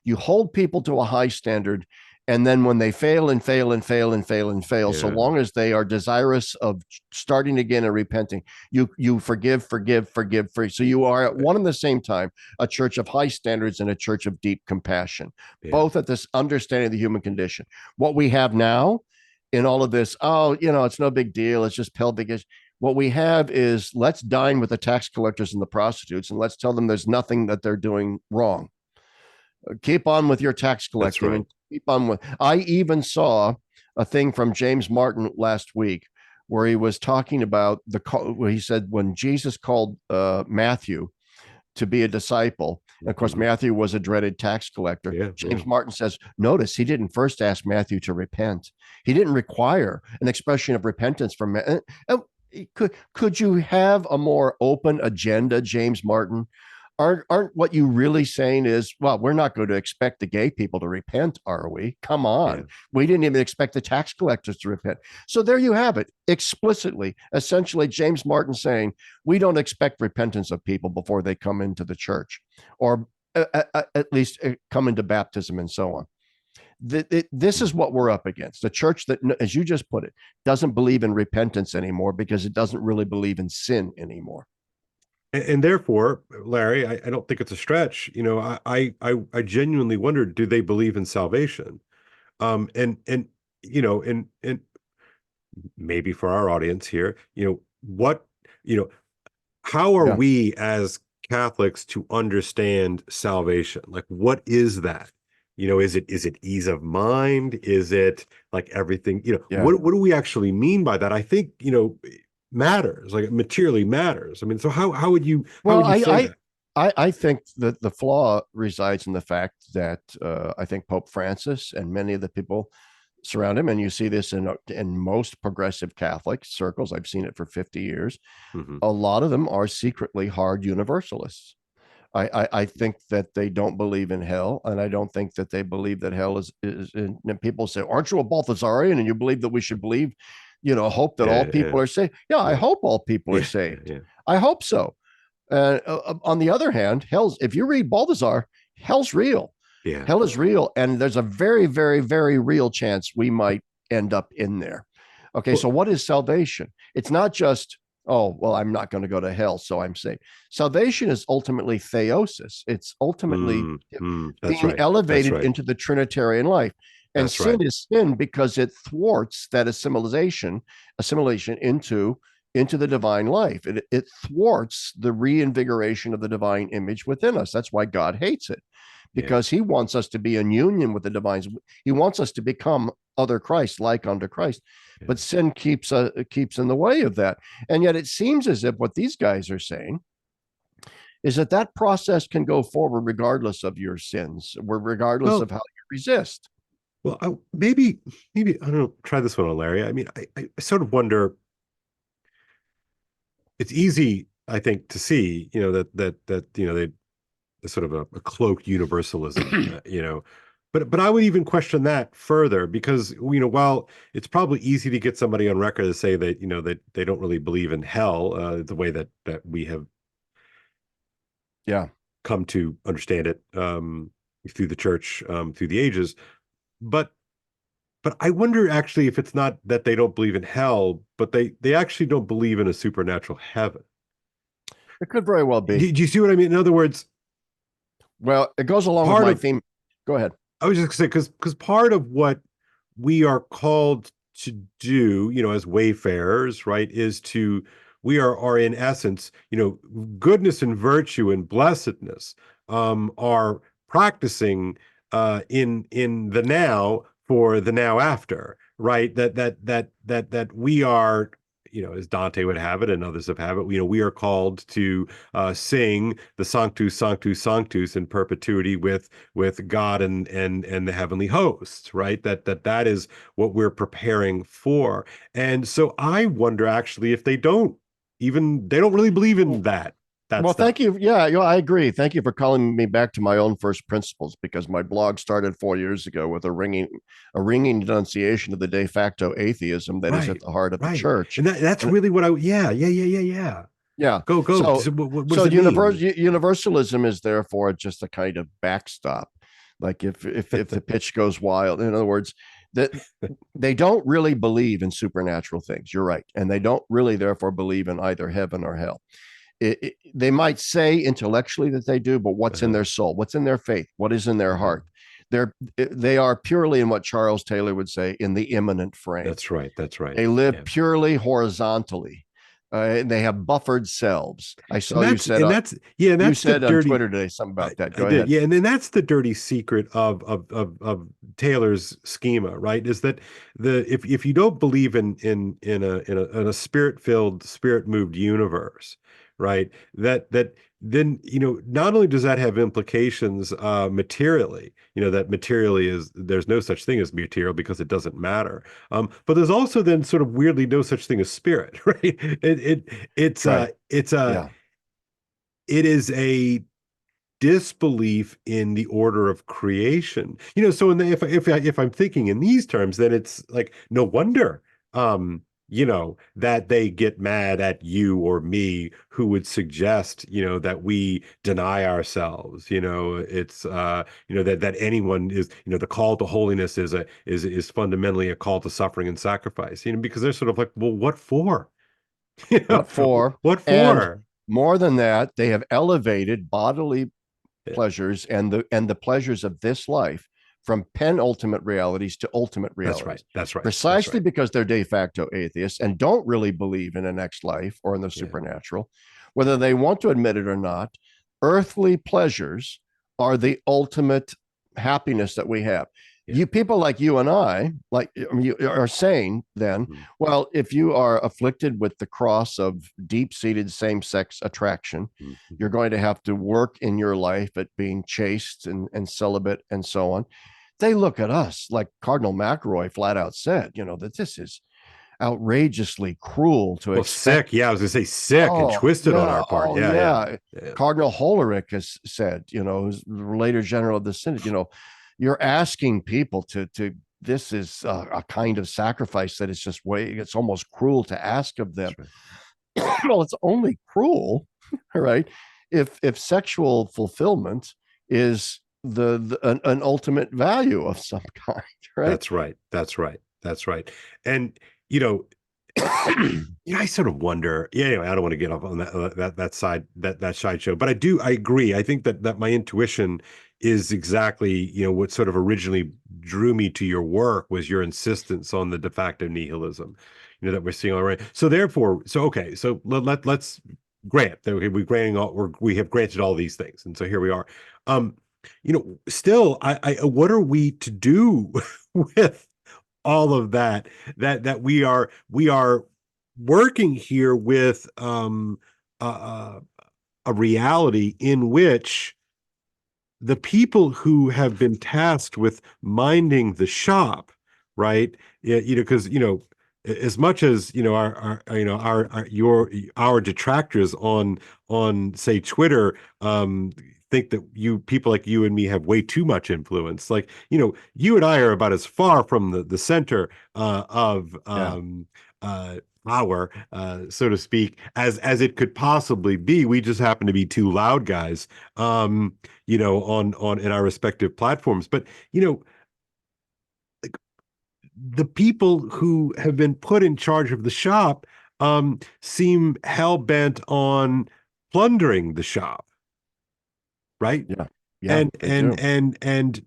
S1: You hold people to a high standard, and then when they fail and fail and fail and fail and fail, so
S2: Yeah.
S1: long as they are desirous of starting again and repenting, you forgive. So you are at one and the same time a church of high standards and a church of deep compassion,
S2: Yeah.
S1: both at this understanding of the human condition. What we have now in all of this, it's no big deal. It's just pelvic. What we have is let's dine with the tax collectors and the prostitutes, and let's tell them there's nothing that they're doing wrong. Keep on with your tax
S2: That's
S1: collecting
S2: right.
S1: and keep on with. I even saw a thing from James Martin last week where he was talking about where he said when Jesus called Matthew to be a disciple. And of course,
S2: Mhm.
S1: Matthew was a dreaded tax collector.
S2: Yeah, yeah.
S1: James Martin says, notice he didn't first ask Matthew to repent. He didn't require an expression of repentance from could you have a more open agenda, James Martin? Aren't what you really saying is, well, we're not going to expect the gay people to repent, are we? Come
S2: Yeah.
S1: on. We didn't even expect the tax collectors to repent. So there you have it, explicitly, essentially, James Martin saying, we don't expect repentance of people before they come into the church, or at least come into baptism and so on. This is what we're up against. A church that, as you just put it, doesn't believe in repentance anymore because it doesn't really believe in sin anymore.
S2: And therefore, Larry, I don't think it's a stretch. I genuinely wondered, do they believe in salvation? And and maybe for our audience here, what, how are
S1: Yeah.
S2: we as Catholics to understand salvation? Like, what is that? Is it ease of mind? Is it like everything?
S1: Yeah.
S2: What do we actually mean by that? I think, matters, like it materially matters. I mean, so how would you
S1: Well,
S2: say that?
S1: I think that the flaw resides in the fact that I think Pope Francis and many of the people surround him, and you see this in most progressive Catholic circles. I've seen it for 50 years.
S2: Mhm.
S1: A lot of them are secretly hard universalists. I think that they don't believe in hell, and I don't think that they believe that hell is and people say, aren't you a Balthasarian and you believe that we should believe, hope that all
S2: Yeah, yeah,
S1: people are saved? Yeah, I
S2: yeah,
S1: hope all people are
S2: yeah, yeah,
S1: saved.
S2: yeah,
S1: I hope so. On the other hand, if you read Balthasar, hell's real.
S2: yeah.
S1: Hell is real. And there's a very, very, very real chance we might end up in there. Okay.
S2: Well,
S1: So what is salvation? It's not just, oh, well, I'm not going to go to hell, so I'm safe. Salvation is ultimately theosis. It's ultimately
S2: that's
S1: being
S2: right. That's
S1: elevated
S2: right.
S1: into the Trinitarian life. And
S2: That's right.
S1: sin is sin because it thwarts that assimilation into the divine life. It thwarts the reinvigoration of the divine image within us. That's why God hates it,
S2: Yeah.
S1: because he wants us to be in union with the divine. He wants us to become other Christ, like unto Christ.
S2: Yeah.
S1: But sin keeps in the way of that. And yet it seems as if what these guys are saying is that process can go forward regardless of your sins, or regardless of
S2: Well,
S1: how you resist.
S2: well, maybe I don't know. Try this one on Larry. I mean, I sort of wonder. It's easy, I think, to see, that they sort of a cloaked universalism, but I would even question that further because, while it's probably easy to get somebody on record to say that, that they don't really believe in hell, the way that we have
S1: Yeah.
S2: come to understand it, through the church, through the ages. But I wonder actually if it's not that they don't believe in hell, but they actually don't believe in a supernatural heaven.
S1: It could very well be.
S2: Do you see what I mean? In other words,
S1: Well, it goes along with
S2: part
S1: my
S2: of
S1: theme. Go ahead.
S2: I was just gonna say, because part of what we are called to do, as wayfarers, right, is to we are in essence, goodness and virtue and blessedness, are practicing in the now for the now after, right? That we are, as Dante would have it and others have it, we are called to sing the Sanctus, Sanctus, Sanctus in perpetuity with God and the heavenly hosts, right? That is what we're preparing for. And so I wonder actually if they don't really believe in that
S1: Well,
S2: stuff.
S1: thank you. Yeah, I agree. Thank you for calling me back to my own first principles, because my blog started 4 years ago with a ringing denunciation of the de facto atheism that is at
S2: Right,
S1: the heart of the
S2: right.
S1: church.
S2: And that's
S1: And
S2: really what yeah.
S1: yeah,
S2: Go.
S1: so
S2: So what does it mean?
S1: universalism is therefore just a kind of backstop. Like if the pitch goes wild, in other words, that they don't really believe in supernatural things. You're right, and they don't really therefore believe in either heaven or hell. They might say intellectually that they do, but what's in
S2: Uh-huh,
S1: their soul? What's in their faith? What is in their
S2: uh-huh.
S1: heart? They are purely in what Charles Taylor would say in the immanent frame.
S2: That's right. That's right.
S1: They live
S2: Yeah.
S1: purely horizontally. And they have buffered selves. I saw
S2: and
S1: you
S2: that's the
S1: said on
S2: dirty.
S1: Twitter today something about that.
S2: I
S1: Go
S2: did,
S1: ahead.
S2: yeah, and then that's the dirty secret of Taylor's schema, right? Is that if you don't believe in a spirit filled, spirit moved universe, right? That then not only does that have implications materially, that materially is there's no such thing as material because it doesn't matter, but there's also then sort of weirdly no such thing as spirit, right?
S1: Right.
S2: It's a
S1: Yeah.
S2: it is a disbelief in the order of creation. So if I'm thinking in these terms, then it's like no wonder that they get mad at you or me who would suggest that we deny ourselves. It's that anyone is the call to holiness is fundamentally a call to suffering and sacrifice. Because they're sort of like, well, what for?
S1: What for?
S2: What
S1: And
S2: for?
S1: more than that, they have elevated bodily
S2: Yeah,
S1: pleasures and the pleasures of this life from penultimate realities to ultimate
S2: that's right.
S1: realities,
S2: That's right. That's
S1: precisely
S2: right.
S1: because they're de facto atheists and don't really believe in a next life or in the
S2: Yeah.
S1: supernatural. Whether they want to admit it or not, earthly pleasures are the ultimate happiness that we have.
S2: Yeah.
S1: You people like you and I, like you are saying then,
S2: Mhm.
S1: well, if you are afflicted with the cross of deep-seated same-sex attraction,
S2: Mhm.
S1: you're going to have to work in your life at being chaste and celibate and so on. They look at us like Cardinal McElroy flat out said, that this is outrageously cruel to
S2: Well,
S1: expect.
S2: sick. Yeah, I was gonna say sick and
S1: Oh
S2: twisted on
S1: yeah,
S2: our part.
S1: oh
S2: Yeah, yeah,
S1: yeah.
S2: yeah.
S1: Cardinal Hollerich has said, who's the relator general of the synod, you're asking people to this is a kind of sacrifice that is just it's almost cruel to ask of them.
S2: That's right.
S1: Well, it's only cruel, right? If sexual fulfillment is an ultimate value of some kind, right?
S2: That's right. That's right. That's right. And you know, I sort of wonder. Yeah, anyway, I don't want to get off on that side that sideshow, but I agree. I think that my intuition is exactly what sort of originally drew me to your work was your insistence on the de facto nihilism, that we're seeing already. So therefore, okay, so let's grant that we have granted all these things, and so here we are. Still, I what are we to do with all of that we are working here with a reality in which the people who have been tasked with minding the shop, right? Because as much as our detractors on say Twitter think that people like you and me have way too much influence. Like you and I are about as far from the center of
S1: Yeah.
S2: power, so to speak, as it could possibly be. We just happen to be two loud guys, on in our respective platforms. But like, the people who have been put in charge of the shop seem hell bent on plundering the shop, right?
S1: Yeah. Yeah,
S2: and
S1: they
S2: and
S1: do.
S2: and and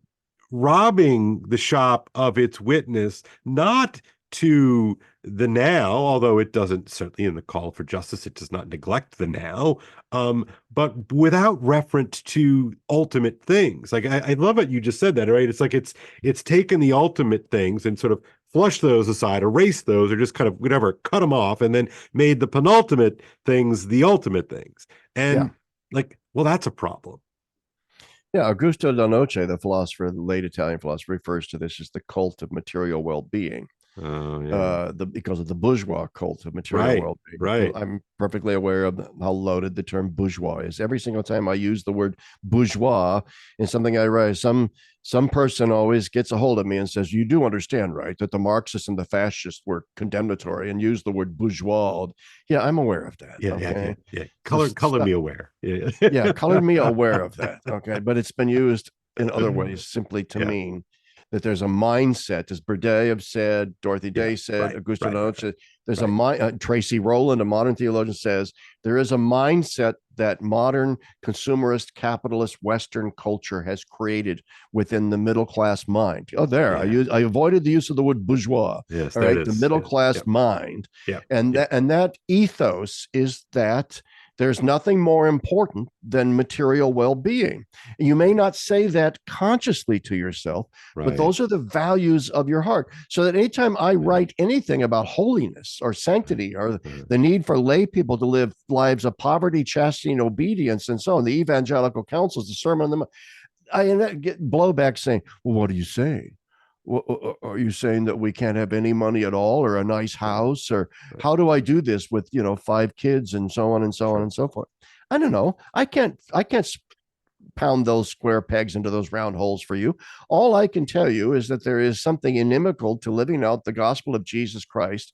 S2: robbing the shop of its witness, not to the now, although it doesn't, certainly in the call for justice, it does not neglect the now, but without reference to ultimate things. Like I love it. You just said that, right? It's like it's taken the ultimate things and sort of flushed those aside, erased those, or just kind of whatever, cut them off, and then made the penultimate things the ultimate things.
S1: Yeah.
S2: And like, well, that's a problem.
S1: Yeah, Augusto da Noce, the philosopher, the late Italian philosopher, refers to this as the cult of material well-being.
S2: Oh, yeah.
S1: Because of the bourgeois cult of material
S2: Right,
S1: well-being.
S2: right.
S1: I'm perfectly aware of how loaded the term bourgeois is. Every single time I use the word bourgeois in something I write, some person always gets a hold of me and says, "You do understand, right, that the Marxists and the fascists were condemnatory and used the word bourgeois." Yeah, I'm aware of that.
S2: Yeah, yeah, yeah,
S1: Okay,
S2: yeah.
S1: just
S2: Color me aware. Yeah.
S1: yeah, colored me aware of that. Okay, but it's been used in other ways simply to
S2: Yeah,
S1: mean that there's a mindset, as Berdyaev said, Dorothy
S2: yeah.
S1: Day said,
S2: Right,
S1: Augusto
S2: right, right,
S1: Noce, There's a
S2: Right.
S1: mind. Tracy Rowland, a modern theologian, says there is a mindset that modern consumerist, capitalist, Western culture has created within the middle class mind. Oh, there.
S2: Yeah.
S1: I avoided the use of the word bourgeois.
S2: Yes,
S1: All
S2: there it
S1: right, the
S2: is.
S1: middle
S2: Yeah.
S1: class
S2: Yep.
S1: mind,
S2: Yep.
S1: and
S2: Yep.
S1: that ethos is that there's nothing more important than material well-being. You may not say that consciously to yourself, but
S2: Right.
S1: those are the values of your heart. So that anytime I
S2: Yeah.
S1: write anything about holiness or sanctity or
S2: Uh,
S1: the need for lay people to live lives of poverty, chastity, and obedience, and so on, the evangelical counsels, the sermon on the Mount, I get blowback saying, well, what are you saying? Are you saying that we can't have any money at all or a nice
S2: right.
S1: house? Or
S2: Right.
S1: how do I do this with, 5 kids and so on and so on
S2: Sure.
S1: and so forth? I don't know. I can't pound those square pegs into those round holes for you. All I can tell you is that there is something inimical to living out the gospel of Jesus Christ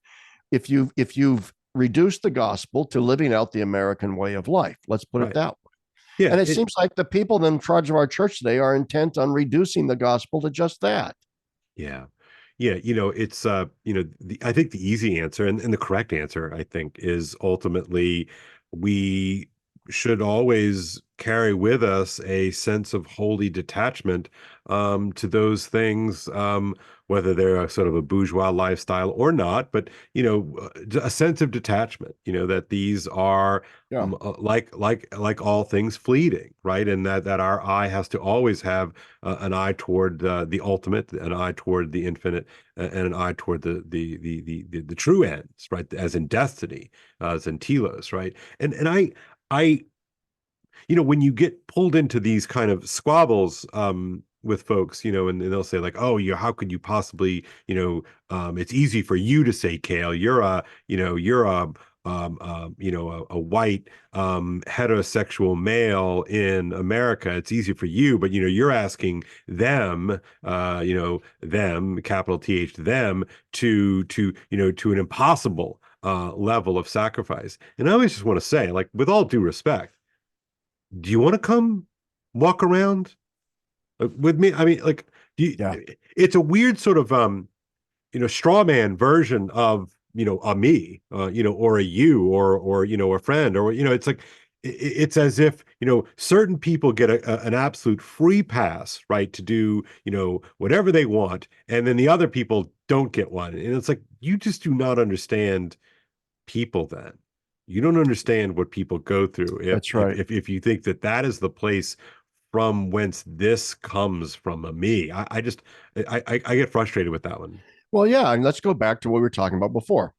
S1: if you've reduced the gospel to living out the American way of life. Let's put it
S2: Right.
S1: that way.
S2: Yeah.
S1: And it seems like the people in charge of our church today are intent on reducing the gospel to just that.
S2: Yeah. Yeah. It's, I think the easy answer and the correct answer, I think, is ultimately we should always carry with us a sense of holy detachment to those things, whether they're a sort of a bourgeois lifestyle or not, but, a sense of detachment, that these are
S1: Yeah,
S2: like all things fleeting, right? And that our eye has to always have an eye toward the ultimate, an eye toward the infinite, and an eye toward the true ends, right? As in destiny, as in telos, right? And I when you get pulled into these kind of squabbles with folks, and they'll say like, oh, how could you possibly, it's easy for you to say, Kale, you're a white heterosexual male in America. It's easy for you, but you're asking them, them, capital TH, them to an impossible level of sacrifice. And I always just want to say, like, with all due respect, do you want to come walk around with me? I mean, like, do you,
S1: yeah,
S2: it's a weird sort of straw man version of a me, or a you, or a friend, or it's like it's as if certain people get an absolute free pass, right, to do whatever they want, and then the other people don't get one, and it's like you just do not understand people then. You don't understand what people go through if
S1: that's
S2: if
S1: right.
S2: if, if you think that that is the place from whence this comes from a me. I just I get frustrated with that one.
S1: Well, yeah, and let's go back to what we were talking about before.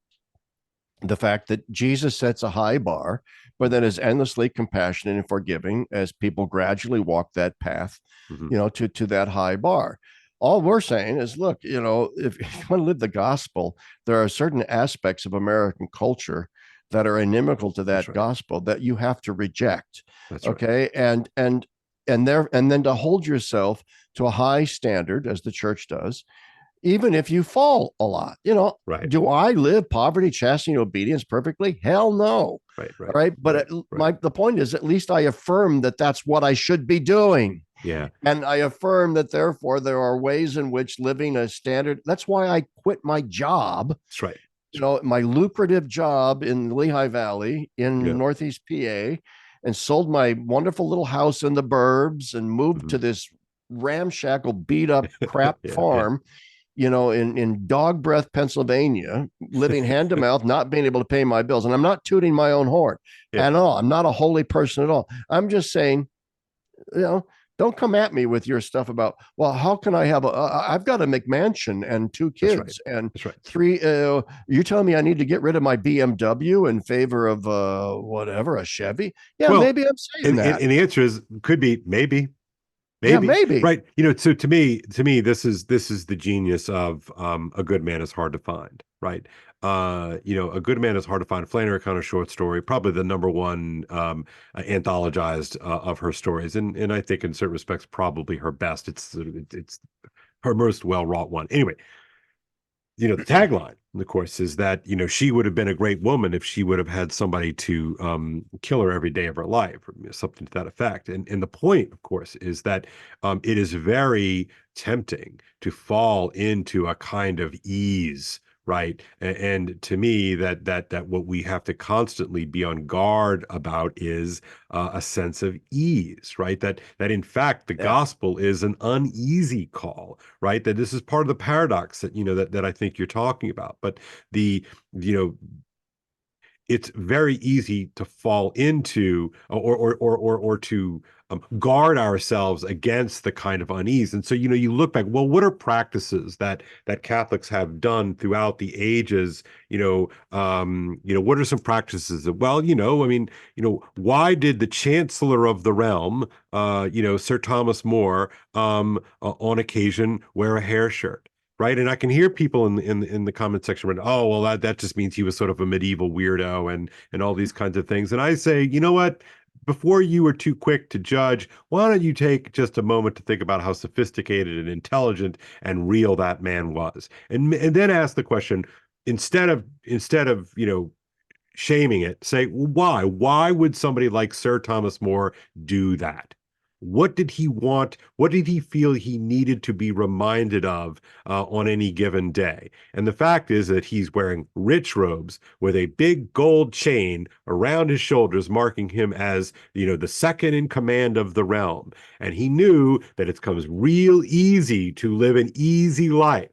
S1: The fact that Jesus sets a high bar, but then is endlessly compassionate and forgiving as people gradually walk that path,
S2: Mm-hmm.
S1: to that high bar. All we're saying is, look, if you want to live the gospel, there are certain aspects of American culture that are inimical to
S2: That's
S1: that
S2: right.
S1: gospel that you have to reject.
S2: That's right.
S1: Okay, and then to hold yourself to a high standard, as the church does, even if you fall a lot.
S2: Right.
S1: Do I live poverty, chastity, and obedience perfectly? Hell no. All
S2: Right. Right.
S1: right.
S2: Right.
S1: But
S2: Right.
S1: the point is, at least I affirm that that's what I should be doing.
S2: Yeah.
S1: And I affirm that, therefore, there are ways in which living a standard. That's why I quit my job,
S2: That's right.
S1: my lucrative job in Lehigh Valley in
S2: Yeah.
S1: Northeast PA, and sold my wonderful little house in the burbs and moved
S2: Mhm.
S1: to this ramshackle, beat up crap
S2: Yeah. Yeah.
S1: farm, in Dog Breath, Pennsylvania, living hand to mouth, not being able to pay my bills. And I'm not tooting my own horn
S2: Yeah.
S1: at all. I'm not a holy person at all. I'm just saying, you know, don't come at me with your stuff about, well, how can I have I've got a McMansion and 2
S2: That's right.
S1: kids and
S2: That's right.
S1: 3, you're telling me I need to get rid of my BMW in favor of whatever, a Chevy? Yeah,
S2: Well,
S1: maybe I'm saying
S2: and, and,
S1: that.
S2: and the answer is could be maybe.
S1: Yeah,
S2: Maybe,
S1: maybe.
S2: right. So to me, this is the genius of a good man is hard to find, right? A good man is hard to find. Flannery O'Connor short story, probably the number one anthologized of her stories, and I think in certain respects probably her best. It's her most well wrought one. Anyway, the tagline, of course, is that she would have been a great woman if she would have had somebody to kill her every day of her life, or something to that effect. And the point, of course, is that it is very tempting to fall into a kind of ease, right? And to me, that what we have to constantly be on guard about is a sense of ease, right? That in fact the
S1: Yeah.
S2: gospel is an uneasy call, right? That this is part of the paradox that that I think you're talking about. But the you know it's very easy to fall into or to guard ourselves against the kind of unease. And so, you look back, well, what are practices that Catholics have done throughout the ages? What are some practices that, well, I mean, why did the Chancellor of the Realm, Sir Thomas More, on occasion wear a hair shirt? Right. And I can hear people in the comment section, right, oh, well, that just means he was sort of a medieval weirdo and all these kinds of things. And I say, you know what? Before you are too quick to judge, why don't you take just a moment to think about how sophisticated and intelligent and real that man was, and then ask the question, instead of shaming it, say, well, why? Why would somebody like Sir Thomas More do that? What did he want? What did he feel he needed to be reminded of on any given day? And the fact is that he's wearing rich robes with a big gold chain around his shoulders, marking him as, the second in command of the realm. And he knew that it comes real easy to live an easy life,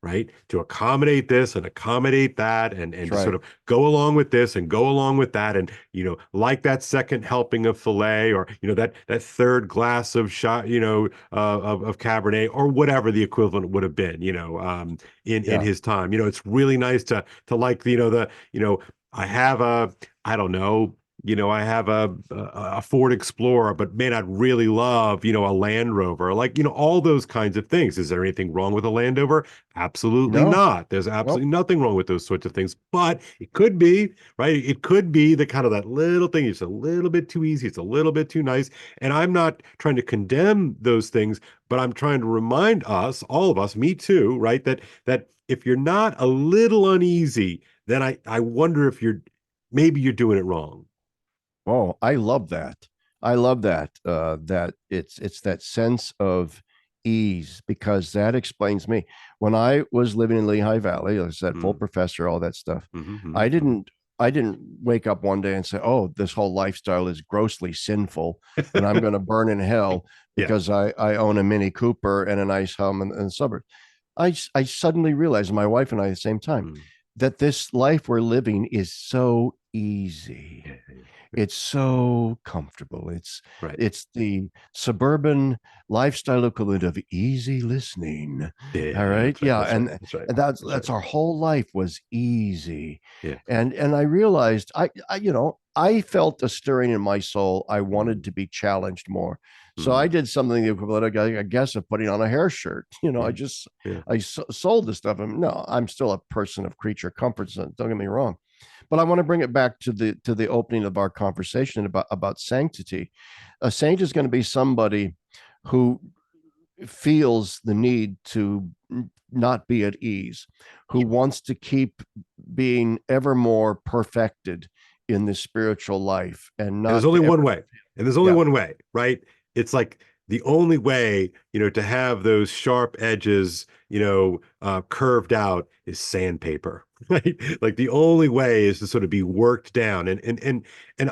S2: right? To accommodate this and accommodate that, and
S1: That's
S2: to sort
S1: right.
S2: of go along with this and go along with that, and like that second helping of filet, or that third glass of shot, of Cabernet, or whatever the equivalent would have been, in
S1: Yeah.
S2: his time. It's really nice to like, I have I don't know. I have a Ford Explorer, but man, I'd really love, a Land Rover, like, all those kinds of things. Is there anything wrong with a Land Rover? Absolutely
S1: No.
S2: not. There's
S1: Nope.
S2: absolutely nothing wrong with those sorts of things, but it could be, right? It could be the kind of that little thing. It's a little bit too easy. It's a little bit too nice. And I'm not trying to condemn those things, but I'm trying to remind us, all of us, me too, right? That if you're not a little uneasy, then I wonder if maybe you're doing it wrong.
S1: Oh, I love that. I love that. That it's that sense of ease, because that explains me. When I was living in Lehigh Valley, like I said, full
S2: Mm,
S1: professor, all that stuff.
S2: mhm,
S1: I
S2: mhm, mhm.
S1: didn't I didn't wake up one day and say, "Oh, this whole lifestyle is grossly sinful, and I'm going to burn in hell
S2: Yeah.
S1: because I own a Mini Cooper and a nice home in the suburbs." I suddenly realized, my wife and I at the same time,
S2: Mm.
S1: that this life we're living is so easy.
S2: Yeah, yeah,
S1: It's so comfortable.
S2: right.
S1: It's the suburban lifestyle equivalent of easy listening. All
S2: Yeah,
S1: right.
S2: that's right.
S1: Yeah.
S2: That's right. That's right.
S1: And that's
S2: That's right.
S1: our whole life was easy.
S2: Yeah.
S1: And I realized I felt a stirring in my soul. I wanted
S2: Mm,
S1: to be challenged more. So I
S2: mm,
S1: did something the equivalent, I guess, of putting on a hair shirt. I
S2: yeah,
S1: just
S2: yeah.
S1: sold the stuff. And no, I'm still a person of creature comforts. Don't get me wrong, but I want to bring it back to the opening of our conversation about sanctity. A saint is going to be somebody who feels the need to not be at ease, who
S2: That's right.
S1: wants to keep being ever more perfected in the spiritual life, and
S2: And there's
S1: not
S2: only
S1: to ever.
S2: one way. And there's only
S1: Yeah.
S2: one way, right? It's like the only way, to have those sharp edges, curved out is sandpaper, right? Like the only way is to sort of be worked down. And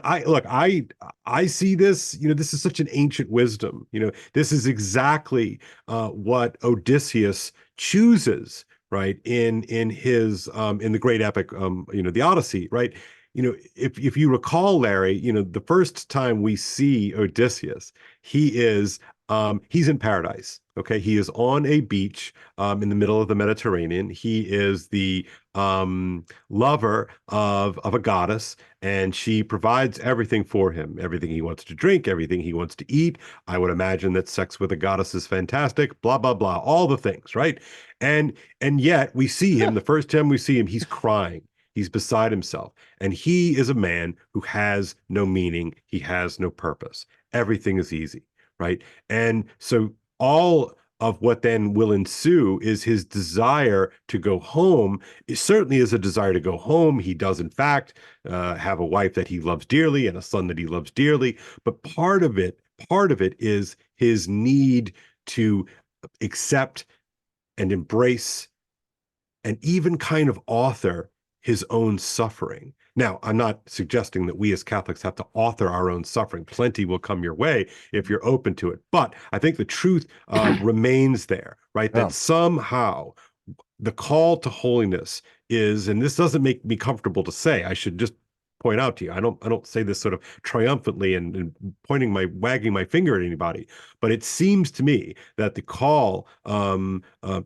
S2: I look, I see this, this is such an ancient wisdom. This is exactly what Odysseus chooses, right? In his in the great epic the Odyssey, right? If you recall, Larry, the first time we see Odysseus, he's in paradise. Okay, he is on a beach in the middle of the Mediterranean. He is the lover of a goddess, and she provides everything for him, everything he wants to drink, everything he wants to eat. I would imagine that sex with a goddess is fantastic. Blah blah blah, all the things, right? And yet we see him the first time we see him, he's crying. He's beside himself. And he is a man who has no meaning. He has no purpose. Everything is easy, right? And so all of what then will ensue is his desire to go home. It certainly is a desire to go home. He does, in fact, have a wife that he loves dearly and a son that he loves dearly. But part of it is his need to accept and embrace and even kind of author his own suffering. Now, I'm not suggesting that we as Catholics have to author our own suffering. Plenty will come your way if you're open to it. But I think the truth remains there, right?
S1: Yeah.
S2: That somehow the call to holiness is, and this doesn't make me comfortable to say, I should just point out to you, I don't say this sort of triumphantly and wagging my finger at anybody, but it seems to me that the call to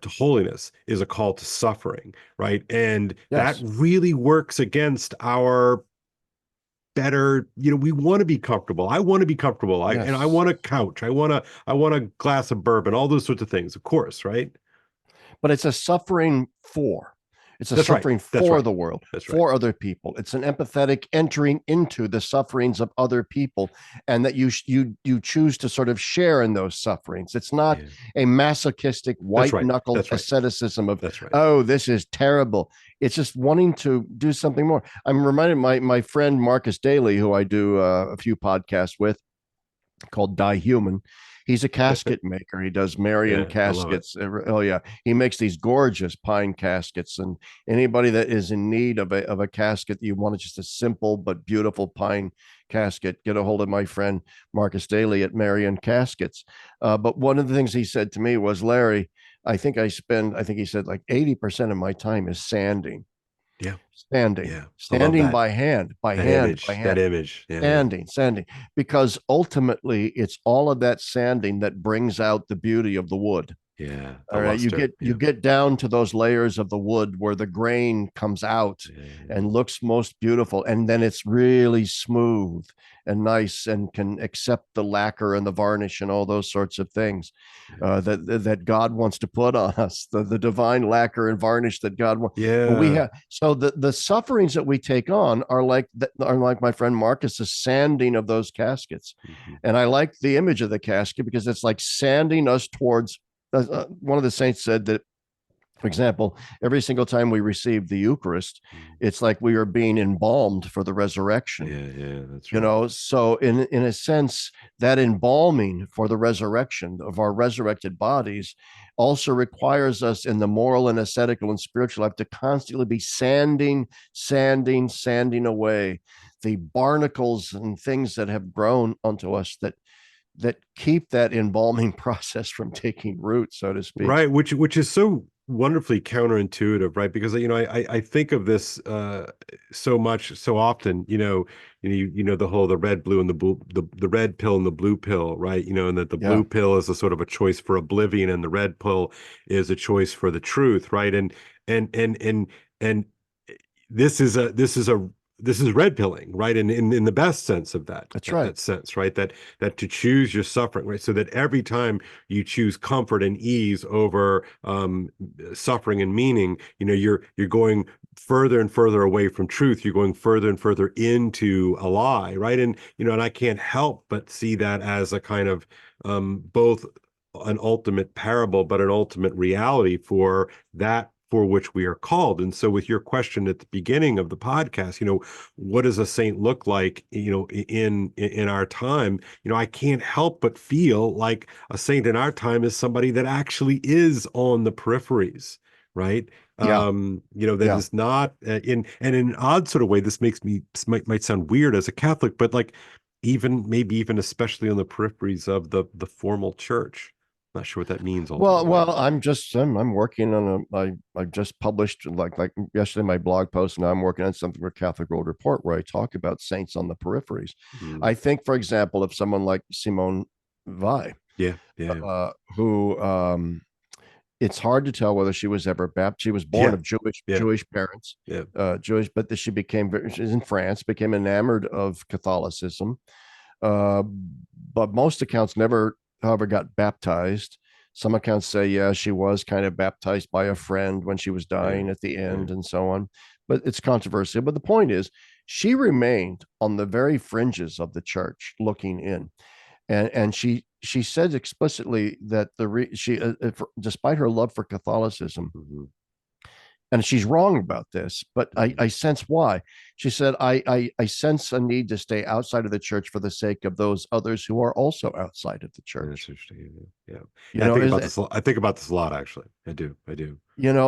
S2: holiness is a call to suffering, right? And that
S1: Yes.
S2: really works against our better, we want to be comfortable. I want to be comfortable. And I
S1: Yes.
S2: want a couch. I want a glass of bourbon, all those sorts of things, of course, right?
S1: But it's a suffering for. It's a
S2: That's right.
S1: suffering
S2: That's
S1: for
S2: right.
S1: the world,
S2: That's right.
S1: for other people. It's an empathetic entering into the sufferings of other people, and that you choose to sort of share in those sufferings. It's not
S2: Yeah.
S1: a masochistic,
S2: That's right.
S1: white-knuckled
S2: That's right.
S1: asceticism of,
S2: That's right.
S1: oh, this is terrible. It's just wanting to do something more. I'm reminded my friend Marcus Daly, who I do a few podcasts with, called Die Human. He's a casket maker. He does Marian
S2: Yeah, I love it.
S1: caskets. Oh yeah, he makes these gorgeous pine caskets. And anybody that is in need of a casket, you want just a simple but beautiful pine casket, get a hold of my friend Marcus Daly at Marian Caskets. But one of the things he said to me was, Larry, I think he said like 80% of my time is sanding.
S2: Yeah.
S1: Standing,
S2: Yeah. I love
S1: standing
S2: that.
S1: by hand,
S2: That image. That image. Yeah. Yeah.
S1: sanding, because ultimately it's all of that sanding that brings out the beauty of the wood.
S2: Yeah. The
S1: All right,
S2: luster.
S1: you
S2: Yeah.
S1: get down to those layers of the wood where the grain comes out
S2: Yeah.
S1: and looks most beautiful, and then it's really smooth and nice and can accept the lacquer and the varnish and all those sorts of things that God wants to put on us, the divine lacquer and varnish that God wants. But we
S2: Yeah.
S1: have, so the sufferings that we take on are like my friend Marcus's sanding of those caskets,
S2: Mhm.
S1: and I like the image of the casket because it's like sanding us towards. One of the saints said that, for example, every single time we receive the Eucharist, it's like we are being embalmed for the resurrection.
S2: Yeah. Yeah. That's
S1: You
S2: right.
S1: know, so in a sense, that embalming for the resurrection of our resurrected bodies also requires us in the moral and ascetical and spiritual life to constantly be sanding away the barnacles and things that have grown onto us that keep that embalming process from taking root, so to speak.
S2: Right, which is so wonderfully counterintuitive, right? Because I think of this so much so often, the red, blue, and the red pill and the blue pill, right? And that the
S1: Yeah,
S2: blue pill is a sort of a choice for oblivion, and the red pill is a choice for the truth, right? And this is red pilling, right? And in the best sense of
S1: that's right.
S2: that sense, right? That to choose your suffering, right? So that every time you choose comfort and ease over suffering and meaning, you're going further and further away from truth. You're going further and further into a lie, right? And I can't help but see that as a kind of both an ultimate parable, but an ultimate reality for that for which we are called. And so with your question at the beginning of the podcast, what does a saint look like, in our time? I can't help but feel like a saint in our time is somebody that actually is on the peripheries, right?
S1: Yeah,
S2: That
S1: yeah.
S2: is not in an odd sort of way. This might sound weird as a Catholic, but like maybe even especially on the peripheries of the formal church. Not sure what that means ultimately.
S1: Well, I'm working on I just published like yesterday my blog post. Now I'm working on something for Catholic World Report where I talk about saints on the peripheries.
S2: Mm.
S1: I think, for example, if someone like Simone Weil,
S2: Yeah, yeah,
S1: who it's hard to tell whether she was ever baptized. She was born
S2: yeah,
S1: of
S2: yeah,
S1: Jewish parents,
S2: yeah.
S1: Jewish, but she became she's in France, became enamored of Catholicism. Uh, but most accounts never, however, got baptized. Some accounts say, yeah, she was kind of baptized by a friend when she was
S2: Yeah,
S1: dying at the
S2: yeah,
S1: end and so on. But it's controversial. But the point is, she remained on the very fringes of the church looking in. And she said explicitly that despite her love for Catholicism,
S2: mhm,
S1: and she's wrong about this, but I sense why. She said, I sense a need to stay outside of the church for the sake of those others who are also outside of the
S2: Yeah, that's
S1: church.
S2: interesting. Yeah.
S1: You
S2: Yeah, I
S1: know,
S2: think
S1: is
S2: about this. I think about this a lot, actually. I do. I do.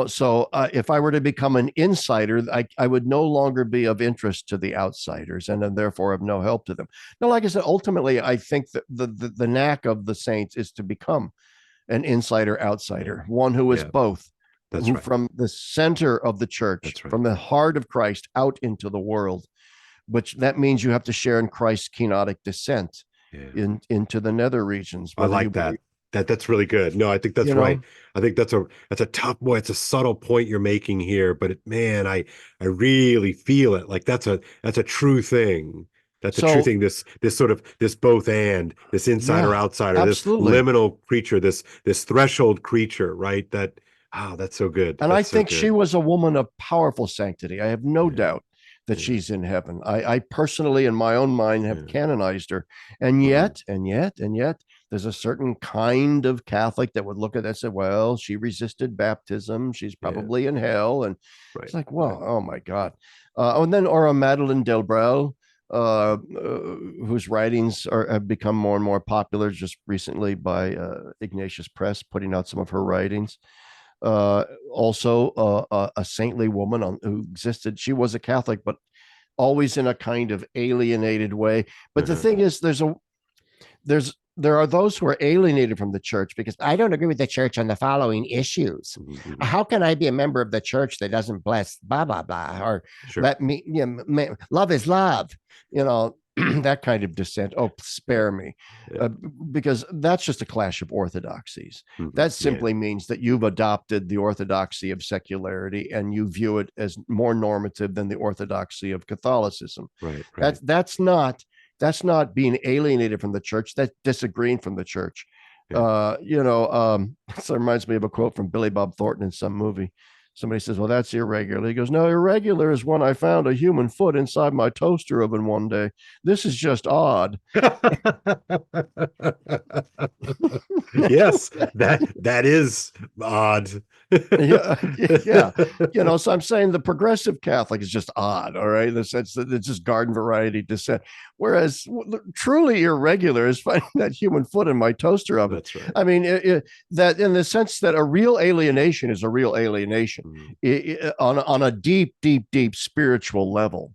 S1: so if I were to become an insider, I would no longer be of interest to the outsiders, and then therefore of no help to them. Now, like I said, ultimately, I think that the knack of the saints is to become an insider outsider, one who is
S2: Yeah,
S1: both,
S2: that's
S1: who
S2: right.
S1: from the center of the church,
S2: That's right.
S1: from the heart of Christ out into the world, which that means you have to share in Christ's kenotic descent
S2: Yeah.
S1: into the nether regions,
S2: I
S1: whether you
S2: like that.
S1: believe,
S2: That's really good. No, I think that's
S1: you
S2: right.
S1: know.
S2: I think that's a tough boy. It's a subtle point you're making here, but man, I really feel it. Like that's a true thing. That's a true
S1: So
S2: thing. This sort of this both and this insider
S1: yeah,
S2: outsider, this
S1: absolutely.
S2: liminal creature, this threshold creature, right? That's so good.
S1: And I
S2: That's so
S1: think she
S2: good.
S1: was a woman of powerful sanctity. I have no
S2: Yeah,
S1: doubt that
S2: yeah,
S1: she's in heaven. I personally, in my own mind, have
S2: yeah.
S1: canonized her. And
S2: Mhm.
S1: yet, there's a certain kind of Catholic that would look at that and say, well, she resisted baptism. She's
S2: Yeah,
S1: probably in hell. And it's
S2: right,
S1: like,
S2: right.
S1: well, oh my God. And then, or a Madeleine Delbrel, whose writings have become more and more popular just recently by Ignatius Press, putting out some of her writings. Also a saintly woman who existed. She was a Catholic, but always in a kind of alienated way. But the
S2: Uh-huh.
S1: thing is, there are those who are alienated from the church because I don't agree with the church on the following issues.
S2: Mhm, mhm.
S1: How can I be a member of the church that doesn't bless blah blah blah or
S2: Sure.
S1: let me? Love is love. You know, that kind of dissent. Oh,
S2: Yeah,
S1: spare me,
S2: yeah.
S1: because that's just a clash of orthodoxies.
S2: Mhm.
S1: That
S2: Yeah,
S1: simply means that you've adopted the orthodoxy of secularity and you view it as more normative than the orthodoxy of Catholicism.
S2: right, right.
S1: That's not being alienated from the church. That's disagreeing from the church.
S2: Yeah.
S1: This reminds me of a quote from Billy Bob Thornton in some movie. Somebody says, well, that's irregular. He goes, no, irregular is when I found a human foot inside my toaster oven one day. This is just odd.
S2: Yes, that is odd.
S1: Yeah, yeah. So I'm saying the progressive Catholic is just odd, all right, in the sense that it's just garden variety descent. Whereas truly irregular is finding that human foot in my toaster oven.
S2: That's right.
S1: I mean, that in the sense that a real alienation is a real alienation
S2: Mm.
S1: on a deep, deep, deep spiritual level.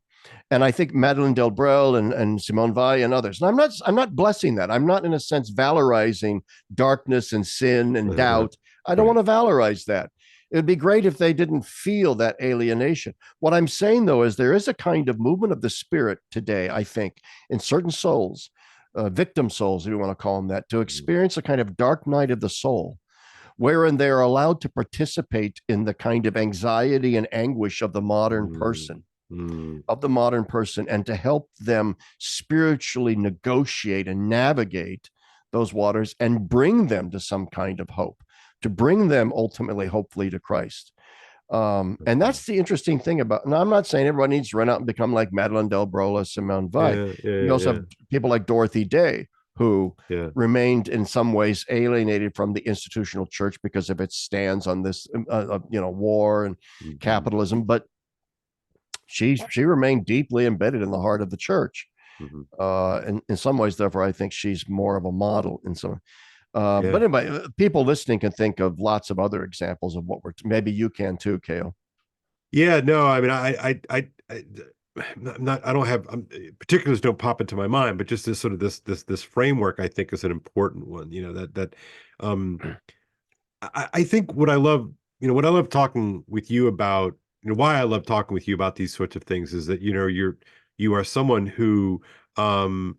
S1: And I think Madeleine Delbrel and Simone Weil and others. And I'm not blessing that. I'm not in a sense valorizing darkness and sin and
S2: Uh-huh.
S1: doubt. I don't
S2: Right.
S1: want to valorize that. It'd be great if they didn't feel that alienation. What I'm saying, though, is there is a kind of movement of the spirit today, I think, in certain souls, victim souls, if you want to call them that, to
S2: Mm.
S1: experience a kind of dark night of the soul, wherein they are allowed to participate in the kind of anxiety and anguish
S2: Mm. Mm.
S1: of the modern person, and to help them spiritually negotiate and navigate those waters and bring them to some kind of hope, to bring them ultimately, hopefully, to Christ. And
S2: Okay.
S1: that's the interesting thing about, and I'm not saying everyone needs to run out and become like Madeleine Delbrola, Simone Weil.
S2: Yeah, yeah,
S1: You also
S2: yeah,
S1: have people like Dorothy Day, who
S2: yeah.
S1: remained in some ways alienated from the institutional church because of its stands on this, war and
S2: Mhm.
S1: capitalism. But she remained deeply embedded in the heart of the church.
S2: Mhm.
S1: In some ways, therefore, I think she's more of a model in some.
S2: Yeah.
S1: But anyway, people listening can think of lots of other examples of what maybe you can too, Kale.
S2: Yeah, no, I mean, I'm not, I don't have particulars don't pop into my mind, but just this sort of this framework, I think, is an important one. Um, I think what I love talking with you about, why I love talking with you about these sorts of things is that, you are someone who, um,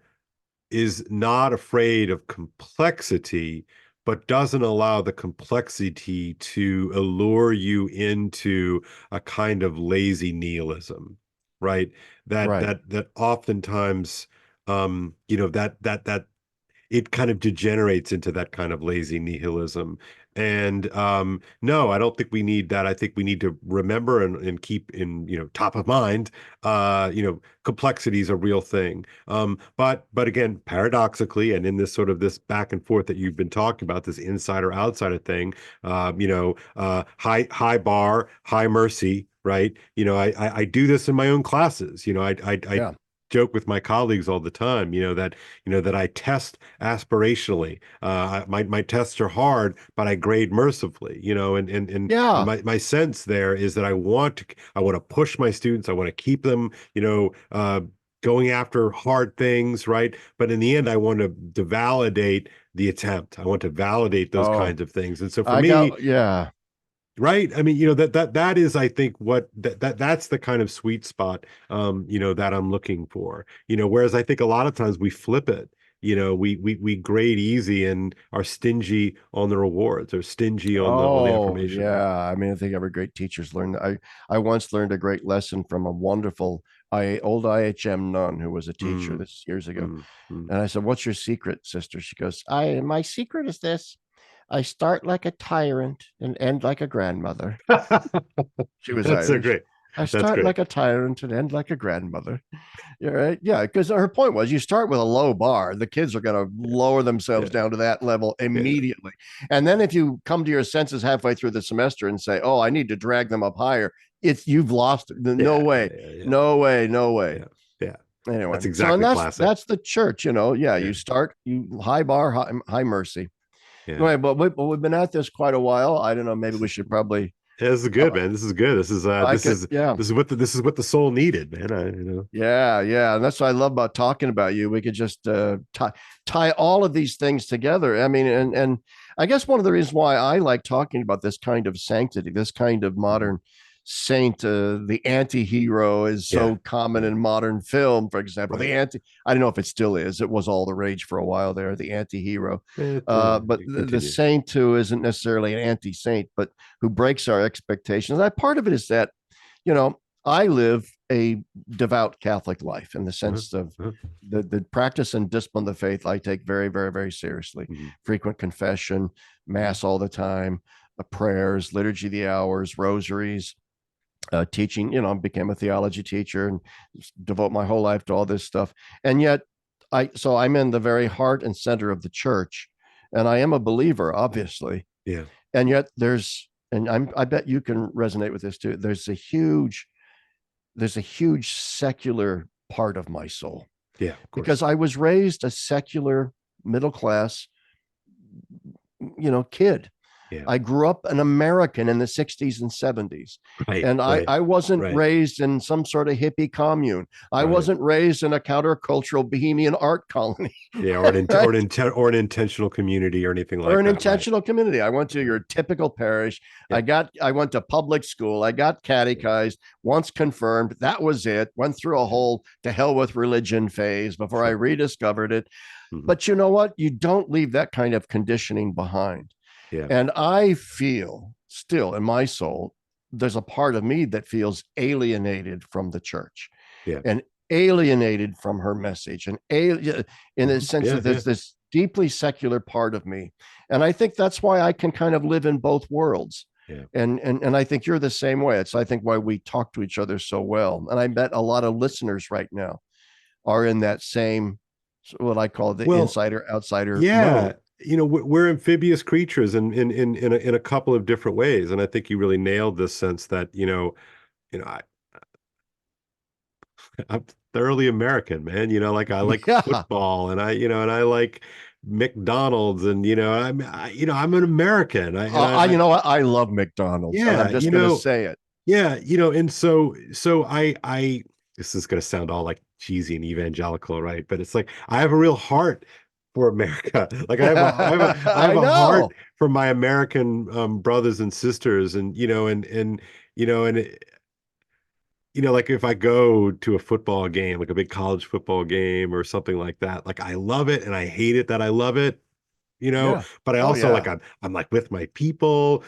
S2: is not afraid of complexity, but doesn't allow the complexity to allure you into a kind of lazy nihilism, right? That
S1: Right.
S2: that that oftentimes, that it kind of degenerates into that kind of lazy nihilism. And no, I don't think we need that. I think we need to remember and keep in, top of mind, complexity is a real thing. But again, paradoxically, and in this sort of this back and forth that you've been talking about, this insider outsider thing, high bar, high mercy, right? I do this in my own classes. I
S1: Yeah.
S2: joke with my colleagues all the time, that I test aspirationally. My tests are hard, but I grade mercifully, and
S1: Yeah.
S2: my sense there is that I want to push my students. I want to keep them, going after hard things, right? But in the end, I want to validate the attempt. I want to validate those
S1: Oh,
S2: kinds of things. And so for
S1: I
S2: me,
S1: got, yeah.
S2: right. I mean, that is, I think, what that's the kind of sweet spot, that I'm looking for. Whereas I think a lot of times we flip it. We grade easy and are stingy on the rewards, or stingy on the
S1: Oh,
S2: affirmation.
S1: yeah. I mean, I think every great teacher's learned. I once learned a great lesson from a wonderful old IHM nun who was a teacher
S2: Mm,
S1: this years ago.
S2: mm, mm.
S1: And I said, "What's your secret, sister?" She goes, "I my secret is this. I start like a tyrant and end like a grandmother." She was
S2: That's so
S1: Irish.
S2: great.
S1: I
S2: That's
S1: start
S2: great.
S1: like a tyrant and end like a grandmother. Yeah, right. Yeah, because her point was you start with a low bar, the kids are going to lower themselves
S2: Yeah,
S1: down to that level
S2: yeah,
S1: immediately. And then if you come to your senses halfway through the semester and say, "Oh, I need to drag them up higher," it's you've lost it. No
S2: yeah, yeah,
S1: way.
S2: yeah, yeah,
S1: No way, no way.
S2: yeah, yeah.
S1: Anyway,
S2: That's
S1: so and
S2: exactly classic.
S1: that's the church, Yeah,
S2: Yeah,
S1: you start you high bar, high mercy.
S2: yeah.
S1: Anyway, but we've been at this quite a while. I don't know. Maybe we should probably.
S2: Yeah, this is
S1: Uh,
S2: good, man. This is good. This is
S1: I could, yeah.
S2: this is what the soul needed, man.
S1: Yeah, yeah, and that's what I love about talking about you. We could just tie all of these things together. I mean, and I guess one of the reasons why I like talking about this kind of sanctity, this kind of
S2: Mhm.
S1: modern saint, the anti-hero is
S2: Yeah,
S1: so common
S2: yeah.
S1: in modern film. For example,
S2: Right.
S1: I don't know if it still is. It was all the rage for a while there, the anti-hero. But
S2: It
S1: the
S2: continues.
S1: saint who isn't necessarily an anti-saint, but who breaks our expectations. And part of it is that I live a devout Catholic life in the
S2: Uh-huh,
S1: sense of
S2: uh-huh.
S1: the practice and discipline of the faith I take very, very, very seriously.
S2: Mhm,
S1: Frequent confession,
S2: mhm.
S1: mass all the time, prayers, liturgy of the hours, rosaries, teaching. I became a theology teacher and devote my whole life to all this stuff. And yet, I'm in the very heart and center of the church, and I am a believer, obviously.
S2: Yeah,
S1: And yet, I bet you can resonate with this too. There's a huge secular part of my soul
S2: yeah, of
S1: because
S2: course.
S1: I was raised a secular middle class, kid.
S2: Yeah.
S1: I grew up an American in the 60s and 70s.
S2: Right,
S1: And I,
S2: right,
S1: I wasn't
S2: right,
S1: raised in some sort of hippie commune. I
S2: right.
S1: wasn't raised in a countercultural bohemian art colony,
S2: Yeah,
S1: right?
S2: or an intentional community or anything
S1: Or
S2: like
S1: an
S2: that. Right.
S1: intentional community. I went to
S2: Yeah,
S1: your typical parish.
S2: yeah,
S1: I went to public school. I got
S2: yeah,
S1: catechized, once confirmed. That was it. Went through a
S2: yeah.
S1: whole to hell with religion phase before I
S2: Sure.
S1: rediscovered it.
S2: Mhm.
S1: But you know what? You don't leave that kind of conditioning behind.
S2: Yeah,
S1: And I feel still in my soul, there's a part of me that feels alienated from the church
S2: yeah.
S1: and alienated from her message and in the sense
S2: Yeah,
S1: that
S2: yeah,
S1: there's this deeply secular part of me. And I think that's why I can kind of live in both worlds.
S2: yeah.
S1: And I think you're the same way. It's I think why we talk to each other so well. And I bet a lot of listeners right now are in that same what I call the
S2: Well,
S1: insider outsider
S2: yeah,
S1: mode.
S2: we're amphibious creatures in a couple of different ways, and I think you really nailed this sense that you know, I, I'm thoroughly American, man. Like I like
S1: Yeah.
S2: football, and I like McDonald's, and I'm an American.
S1: You know what? I love McDonald's, and I'm
S2: Yeah,
S1: just going to say it.
S2: yeah, and so I this is going to sound all like cheesy and evangelical, right? But it's like I have a real heart for America. Like I have
S1: I
S2: a heart
S1: know.
S2: for my American brothers and sisters, and you know, and it, like if I go to a football game, like a big college football game or something like that, like I love it and I hate it that I love it,
S1: Yeah.
S2: but I
S1: Oh
S2: also like
S1: yeah.
S2: I'm like with my people.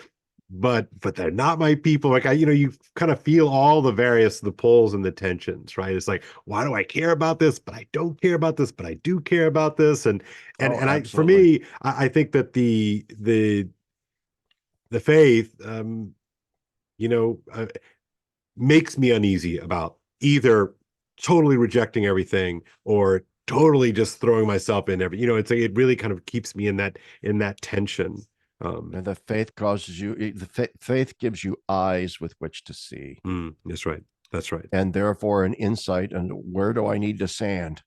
S2: but they're not my people. Like you kind of feel all the pulls and the tensions, right? It's like, why do I care about this, but I don't care about this, but I do care about this. And for
S1: Absolutely.
S2: me, I think that the faith, makes me uneasy about either totally rejecting everything or totally just throwing myself in it really kind of keeps me in that tension.
S1: And the faith causes you, faith gives you eyes with which to see.
S2: That's right. That's right.
S1: And therefore an insight on where do I need to sand?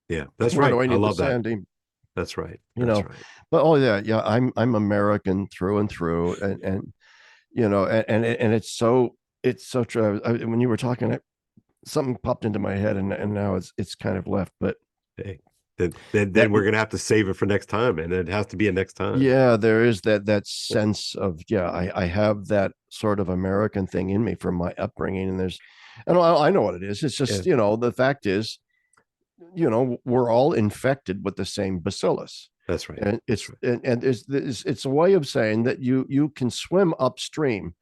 S2: Yeah, that's
S1: Where
S2: right.
S1: do I
S2: I
S1: need to
S2: love that.
S1: sand him?
S2: That's right.
S1: You
S2: That's
S1: know,
S2: right.
S1: but yeah, I'm American through and through. And and it's so true. When you were talking, something popped into my head and now it's kind of left, but
S2: Hey, then we're gonna have to save it for next time, and it has to be a next time.
S1: yeah, there is that sense of, yeah, I have that sort of American thing in me from my upbringing, and I know what it is. It's just, the fact is, we're all infected with the same bacillus.
S2: That's right.
S1: And
S2: That's right.
S1: it's a way of saying that you can swim upstream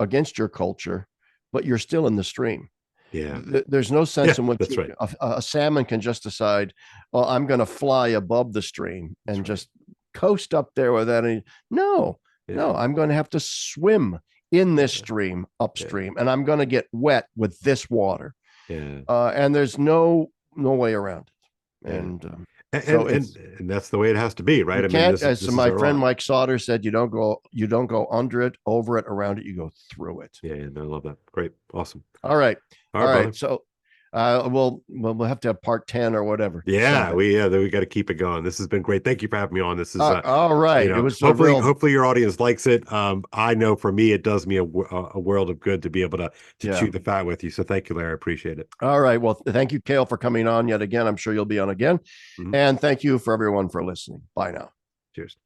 S1: against your culture, but you're still in the stream.
S2: Yeah.
S1: There's no sense in which
S2: That's right.
S1: a salmon can just decide, well, I'm going to fly above the stream and just coast up there without any. No, I'm going to have to swim in this stream upstream, and I'm going to get wet with this water.
S2: Yeah.
S1: And there's no way around it. And
S2: and that's the way it has to be, right?
S1: I mean, as my friend Mike Sauter said, you don't go under it, over it, around it. You go through it.
S2: Yeah, no, I love that. Great, awesome.
S1: All right.
S2: Brother.
S1: So, we'll have to have part 10 or whatever.
S2: Yeah, we got to keep it going. This has been great. Thank you for having me on. This is
S1: all right. It was
S2: hopefully your audience likes it. I know for me, it does me a world of good to be able to chew the fat with you. So thank you, Larry. I appreciate it.
S1: All right. Well, thank you, Kale, for coming on yet again. I'm sure you'll be on again. And thank you for everyone for listening. Bye now.
S2: Cheers.